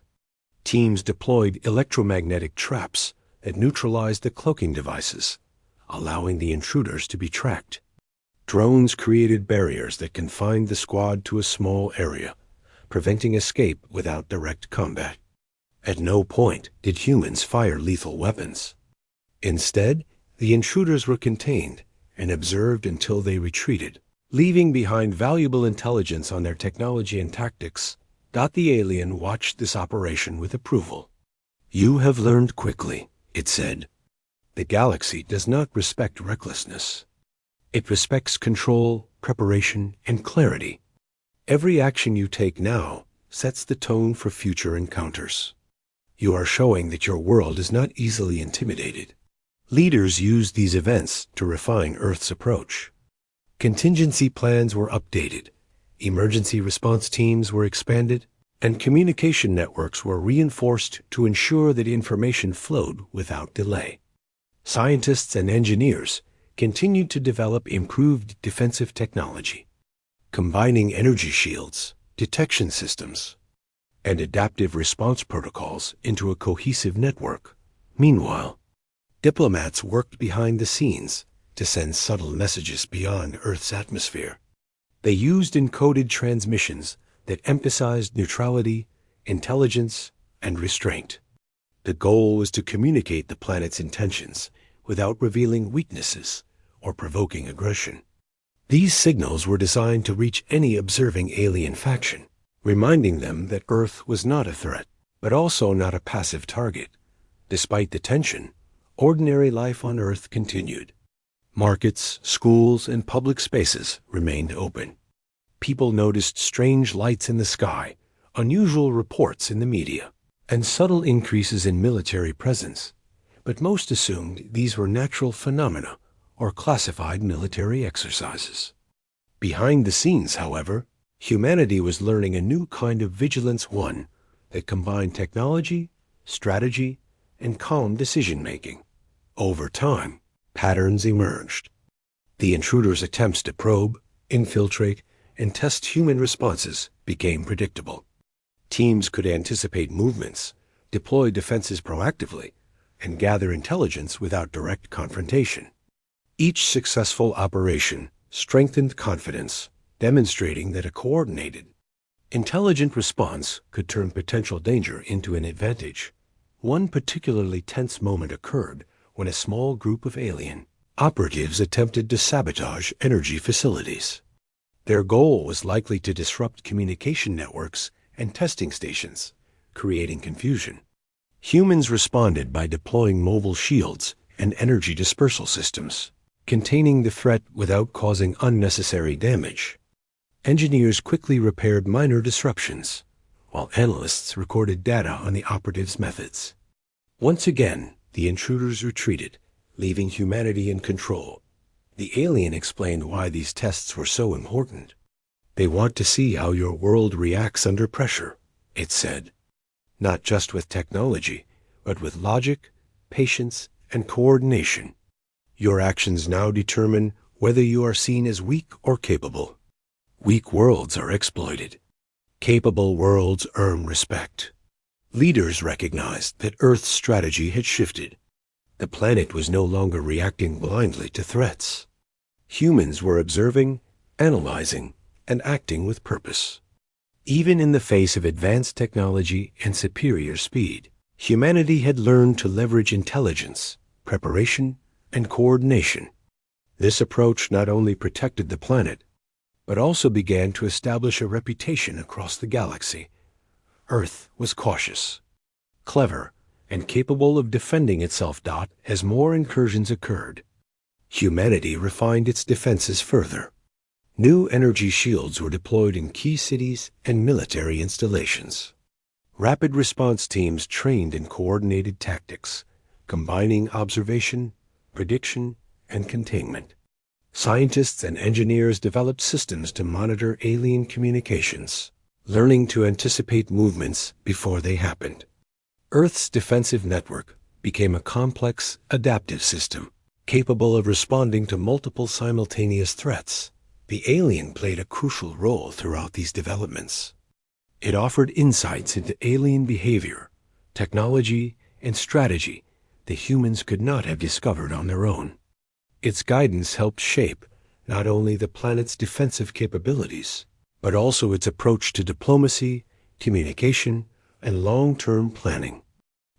Teams deployed electromagnetic traps that neutralized the cloaking devices, allowing the intruders to be tracked. Drones created barriers that confined the squad to a small area, preventing escape without direct combat. At no point did humans fire lethal weapons. Instead, the intruders were contained and observed until they retreated, leaving behind valuable intelligence on their technology and tactics. The alien watched this operation with approval. "You have learned quickly," it said. "The galaxy does not respect recklessness. It respects control, preparation, and clarity. Every action you take now sets the tone for future encounters. You are showing that your world is not easily intimidated." Leaders used these events to refine Earth's approach. Contingency plans were updated, emergency response teams were expanded, and communication networks were reinforced to ensure that information flowed without delay. Scientists and engineers continued to develop improved defensive technology, combining energy shields, detection systems, and adaptive response protocols into a cohesive network. Meanwhile, diplomats worked behind the scenes to send subtle messages beyond Earth's atmosphere. They used encoded transmissions that emphasized neutrality, intelligence, and restraint. The goal was to communicate the planet's intentions without revealing weaknesses or provoking aggression. These signals were designed to reach any observing alien faction, reminding them that Earth was not a threat, but also not a passive target. Despite the tension, ordinary life on Earth continued. Markets, schools, and public spaces remained open. People noticed strange lights in the sky, unusual reports in the media, and subtle increases in military presence, but most assumed these were natural phenomena or classified military exercises. Behind the scenes, however, humanity was learning a new kind of vigilance, one that combined technology, strategy, and calm decision-making. Over time, patterns emerged. The intruders' attempts to probe, infiltrate, and test human responses became predictable. Teams could anticipate movements, deploy defenses proactively, and gather intelligence without direct confrontation. Each successful operation strengthened confidence, demonstrating that a coordinated, intelligent response could turn potential danger into an advantage. One particularly tense moment occurred when a small group of alien operatives attempted to sabotage energy facilities. Their goal was likely to disrupt communication networks and testing stations, creating confusion. Humans responded by deploying mobile shields and energy dispersal systems, containing the threat without causing unnecessary damage. Engineers quickly repaired minor disruptions, while analysts recorded data on the operatives' methods. Once again, the intruders retreated, leaving humanity in control. The alien explained why these tests were so important. "They want to see how your world reacts under pressure," it said. "Not just with technology, but with logic, patience, and coordination. Your actions now determine whether you are seen as weak or capable. Weak worlds are exploited. Capable worlds earn respect." Leaders recognized that Earth's strategy had shifted. The planet was no longer reacting blindly to threats. Humans were observing, analyzing, and acting with purpose. Even in the face of advanced technology and superior speed, humanity had learned to leverage intelligence, preparation, and coordination. This approach not only protected the planet, but also began to establish a reputation across the galaxy. Earth was cautious, clever, and capable of defending itself. As more incursions occurred, humanity refined its defenses further. New energy shields were deployed in key cities and military installations. Rapid response teams trained in coordinated tactics, combining observation, prediction, and containment. Scientists and engineers developed systems to monitor alien communications, learning to anticipate movements before they happened. Earth's defensive network became a complex, adaptive system, capable of responding to multiple simultaneous threats. The alien played a crucial role throughout these developments. It offered insights into alien behavior, technology, and strategy that humans could not have discovered on their own. Its guidance helped shape not only the planet's defensive capabilities, but also its approach to diplomacy, communication, and long-term planning.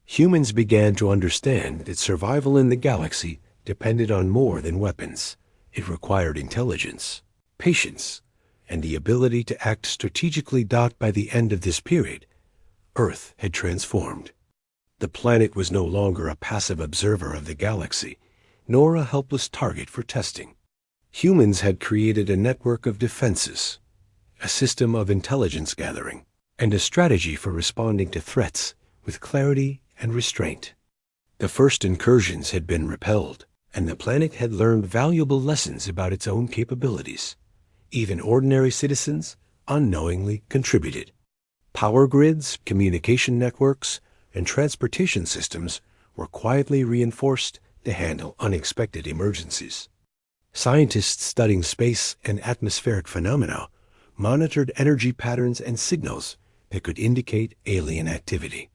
Humans began to understand that survival in the galaxy depended on more than weapons. It required intelligence, patience, and the ability to act strategically. By the end of this period, Earth had transformed. The planet was no longer a passive observer of the galaxy, nor a helpless target for testing. Humans had created a network of defenses, a system of intelligence gathering, and a strategy for responding to threats with clarity and restraint. The first incursions had been repelled, and the planet had learned valuable lessons about its own capabilities. Even ordinary citizens unknowingly contributed. Power grids, communication networks, and transportation systems were quietly reinforced to handle unexpected emergencies. Scientists studying space and atmospheric phenomena monitored energy patterns and signals that could indicate alien activity.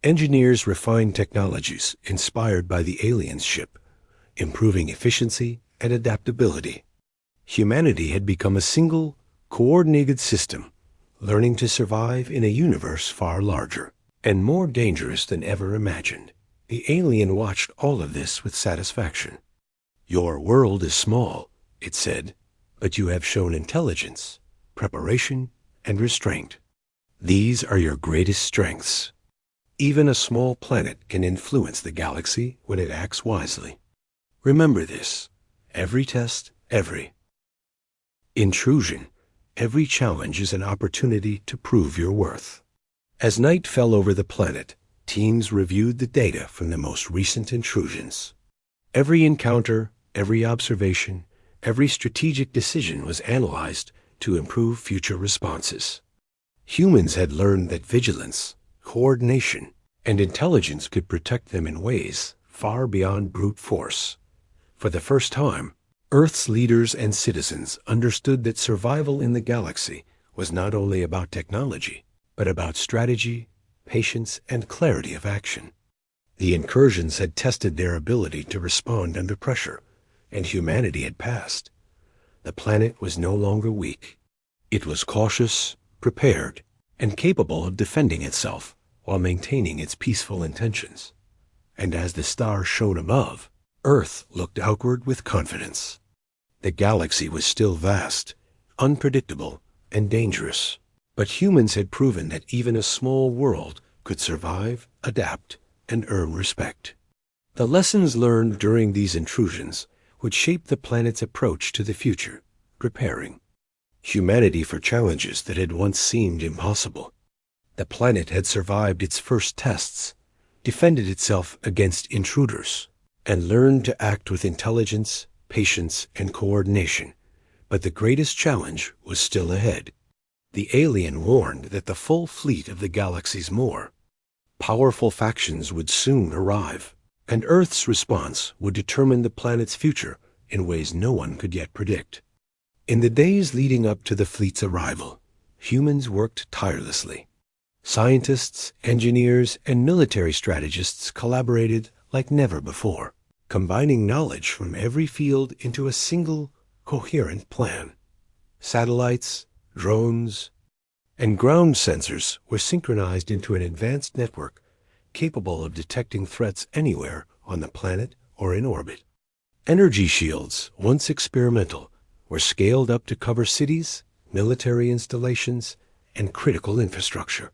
Engineers refined technologies inspired by the alien's ship, improving efficiency and adaptability. Humanity had become a single, coordinated system, learning to survive in a universe far larger and more dangerous than ever imagined. The alien watched all of this with satisfaction. "Your world is small," it said, "but you have shown intelligence, preparation, and restraint. These are your greatest strengths. Even a small planet can influence the galaxy when it acts wisely. Remember this. Every test, every intrusion, every challenge is an opportunity to prove your worth." As night fell over the planet, teams reviewed the data from the most recent intrusions. Every encounter, every observation, every strategic decision was analyzed to improve future responses. Humans had learned that vigilance, coordination, and intelligence could protect them in ways far beyond brute force. For the first time, Earth's leaders and citizens understood that survival in the galaxy was not only about technology, but about strategy, patience, and clarity of action. The incursions had tested their ability to respond under pressure, and humanity had passed. The planet was no longer weak. It was cautious, prepared, and capable of defending itself while maintaining its peaceful intentions. And as the stars shone above, Earth looked outward with confidence. The galaxy was still vast, unpredictable, and dangerous. But humans had proven that even a small world could survive, adapt, and earn respect. The lessons learned during these intrusions would shape the planet's approach to the future, preparing humanity for challenges that had once seemed impossible. The planet had survived its first tests, defended itself against intruders, and learned to act with intelligence, patience, and coordination. But the greatest challenge was still ahead. The alien warned that the full fleet of the galaxy's more powerful factions would soon arrive, and Earth's response would determine the planet's future in ways no one could yet predict. In the days leading up to the fleet's arrival, humans worked tirelessly. Scientists, engineers, and military strategists collaborated like never before, combining knowledge from every field into a single, coherent plan. Satellites, drones, and ground sensors were synchronized into an advanced network capable of detecting threats anywhere on the planet or in orbit. Energy shields, once experimental, were scaled up to cover cities, military installations, and critical infrastructure.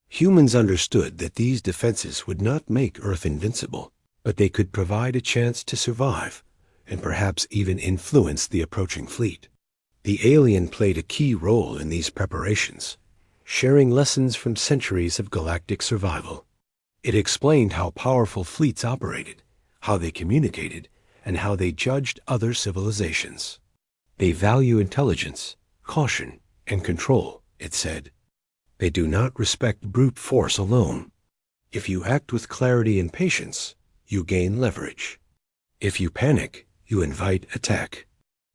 Humans understood that these defenses would not make Earth invincible, but they could provide a chance to survive and perhaps even influence the approaching fleet. The alien played a key role in these preparations, sharing lessons from centuries of galactic survival. It explained how powerful fleets operated, how they communicated, and how they judged other civilizations. They value intelligence, caution, and control, it said. They do not respect brute force alone. If you act with clarity and patience, you gain leverage. If you panic, you invite attack.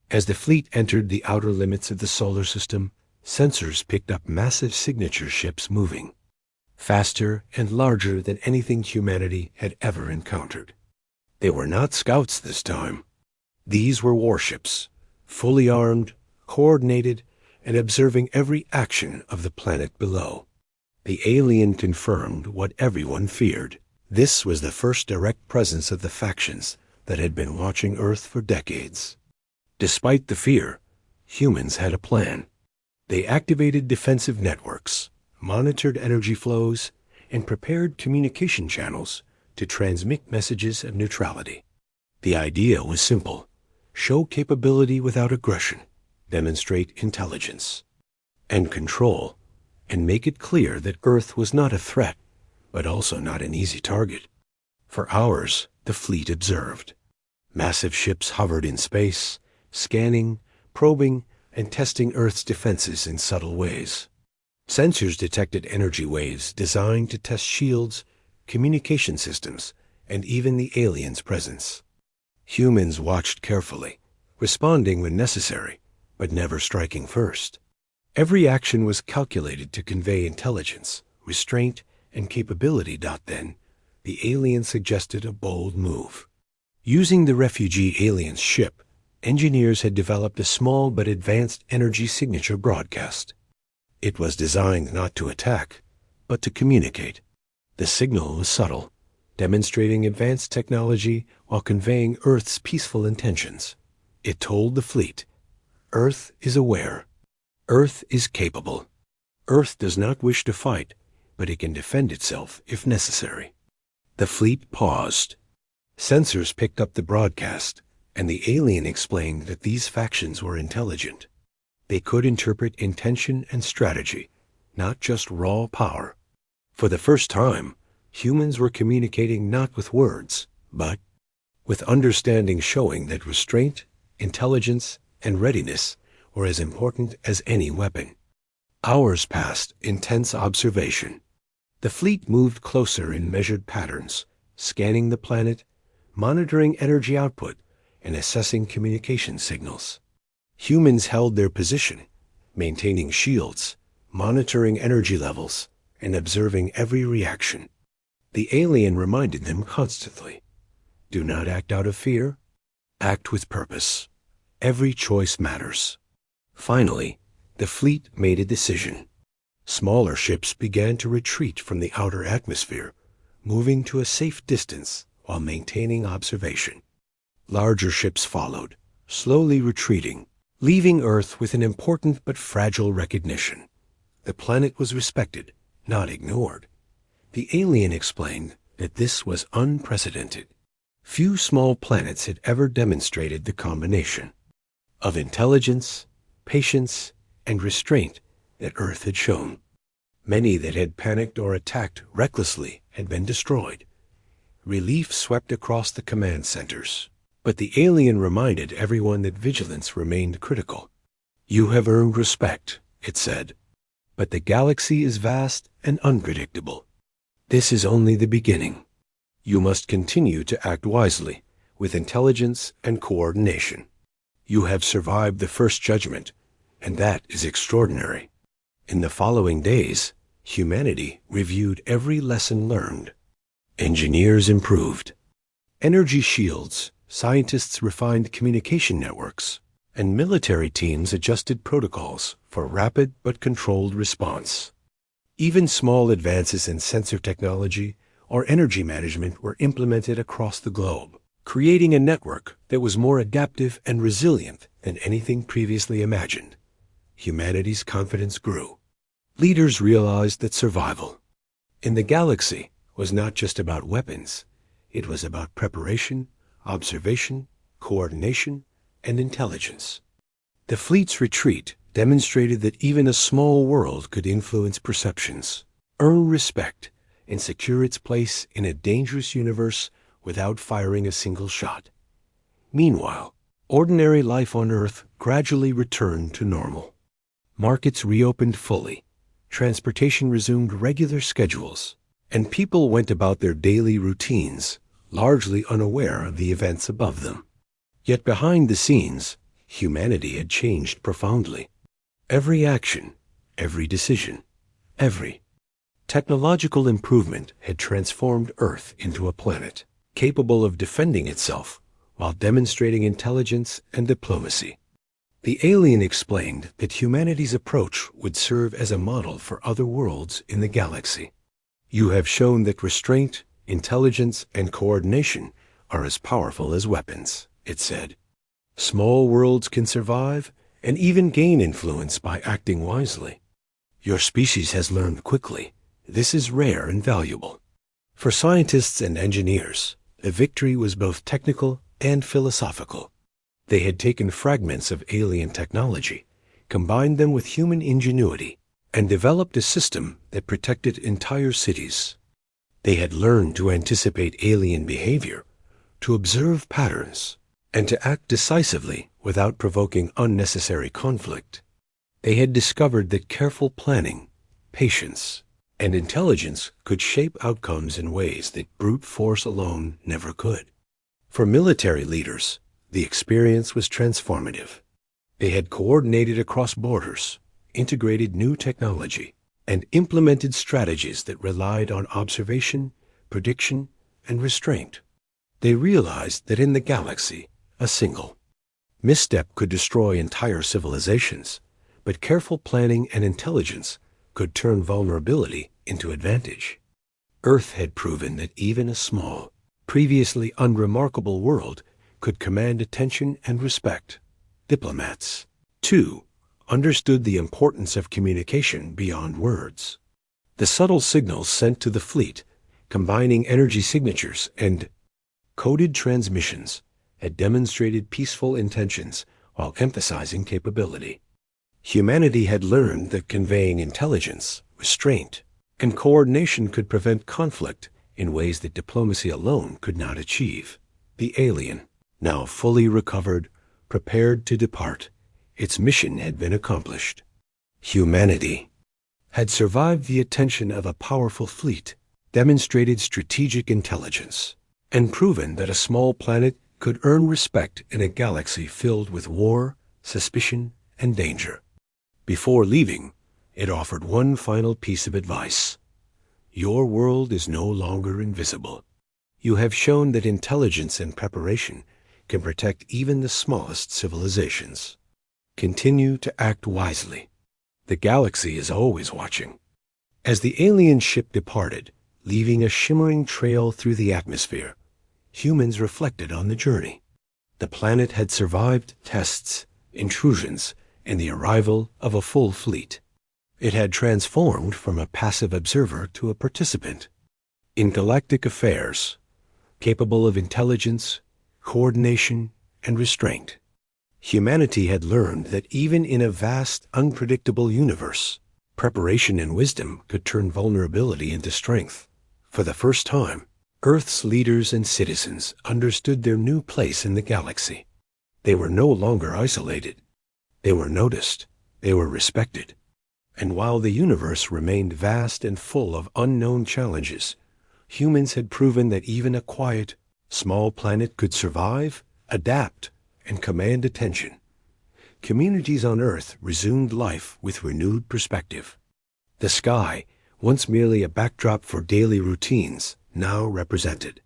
As the fleet entered the outer limits of the solar system, sensors picked up massive signature ships moving, faster and larger than anything humanity had ever encountered. They were not scouts this time. These were warships, fully armed, coordinated, and observing every action of the planet below. The alien confirmed what everyone feared. This was the first direct presence of the factions that had been watching Earth for decades. Despite the fear, humans had a plan. They activated defensive networks, monitored energy flows, and prepared communication channels to transmit messages of neutrality. The idea was simple: show capability without aggression, demonstrate intelligence and control, and make it clear that Earth was not a threat, but also not an easy target. For hours, the fleet observed. Massive ships hovered in space, scanning, probing, and testing Earth's defenses in subtle ways. Sensors detected energy waves designed to test shields, communication systems, and even the aliens' presence. Humans watched carefully, responding when necessary, but never striking first. Every action was calculated to convey intelligence, restraint, and capability. Then, the aliens suggested a bold move. Using the refugee alien's ship, engineers had developed a small but advanced energy signature broadcast. It was designed not to attack, but to communicate. The signal was subtle, demonstrating advanced technology while conveying Earth's peaceful intentions. It told the fleet, Earth is aware. Earth is capable. Earth does not wish to fight, but it can defend itself if necessary. The fleet paused. Sensors picked up the broadcast, and the alien explained that these factions were intelligent. They could interpret intention and strategy, not just raw power. For the first time, humans were communicating not with words, but with understanding, showing that restraint, intelligence, and readiness were as important as any weapon. Hours passed in tense observation. The fleet moved closer in measured patterns, scanning the planet, monitoring energy output, and assessing communication signals. Humans held their position, maintaining shields, monitoring energy levels, and observing every reaction. The alien reminded them constantly, do not act out of fear, act with purpose. Every choice matters. Finally, the fleet made a decision. Smaller ships began to retreat from the outer atmosphere, moving to a safe distance while maintaining observation. Larger ships followed, slowly retreating, leaving Earth with an important but fragile recognition. The planet was respected, not ignored. The alien explained that this was unprecedented. Few small planets had ever demonstrated the combination of intelligence, patience, and restraint that Earth had shown. Many that had panicked or attacked recklessly had been destroyed. Relief swept across the command centers. But the alien reminded everyone that vigilance remained critical. "You have earned respect," it said. "But the galaxy is vast and unpredictable. This is only the beginning. You must continue to act wisely, with intelligence and coordination. You have survived the first judgment, and that is extraordinary." In the following days, humanity reviewed every lesson learned. Engineers improved energy shields, scientists refined communication networks, and military teams adjusted protocols for rapid but controlled response. Even small advances in sensor technology or energy management were implemented across the globe, creating a network that was more adaptive and resilient than anything previously imagined. Humanity's confidence grew. Leaders realized that survival in the galaxy was not just about weapons. It was about preparation, observation, coordination, and intelligence. The fleet's retreat demonstrated that even a small world could influence perceptions, earn respect, and secure its place in a dangerous universe without firing a single shot. Meanwhile, ordinary life on Earth gradually returned to normal. Markets reopened fully, transportation resumed regular schedules, and people went about their daily routines, largely unaware of the events above them. Yet behind the scenes, humanity had changed profoundly. Every action, every decision, every technological improvement had transformed Earth into a planet capable of defending itself while demonstrating intelligence and diplomacy. The alien explained that humanity's approach would serve as a model for other worlds in the galaxy. "You have shown that restraint, intelligence, and coordination are as powerful as weapons," it said. "Small worlds can survive and even gain influence by acting wisely. Your species has learned quickly. This is rare and valuable." For scientists and engineers, the victory was both technical and philosophical. They had taken fragments of alien technology, combined them with human ingenuity, and developed a system that protected entire cities. They had learned to anticipate alien behavior, to observe patterns, and to act decisively without provoking unnecessary conflict. They had discovered that careful planning, patience, and intelligence could shape outcomes in ways that brute force alone never could. For military leaders, the experience was transformative. They had coordinated across borders, integrated new technology, and implemented strategies that relied on observation, prediction, and restraint. They realized that in the galaxy, a single misstep could destroy entire civilizations, but careful planning and intelligence could turn vulnerability into advantage. Earth had proven that even a small, previously unremarkable world could command attention and respect. Diplomats, too, understood the importance of communication beyond words. The subtle signals sent to the fleet, combining energy signatures and coded transmissions, had demonstrated peaceful intentions while emphasizing capability. Humanity had learned that conveying intelligence, restraint, and coordination could prevent conflict in ways that diplomacy alone could not achieve. The alien, now fully recovered, prepared to depart. Its mission had been accomplished. Humanity had survived the attention of a powerful fleet, demonstrated strategic intelligence, and proven that a small planet could earn respect in a galaxy filled with war, suspicion, and danger. Before leaving, it offered one final piece of advice. Your world is no longer invisible. You have shown that intelligence and preparation can protect even the smallest civilizations. Continue to act wisely. The galaxy is always watching. As the alien ship departed, leaving a shimmering trail through the atmosphere, humans reflected on the journey. The planet had survived tests, intrusions, and the arrival of a full fleet. It had transformed from a passive observer to a participant in galactic affairs, capable of intelligence, coordination, and restraint. Humanity had learned that even in a vast, unpredictable universe, preparation and wisdom could turn vulnerability into strength. For the first time, Earth's leaders and citizens understood their new place in the galaxy. They were no longer isolated. They were noticed. They were respected. And while the universe remained vast and full of unknown challenges, humans had proven that even a quiet, small planet could survive, adapt, and command attention. Communities on Earth resumed life with renewed perspective. The sky, once merely a backdrop for daily routines, now represented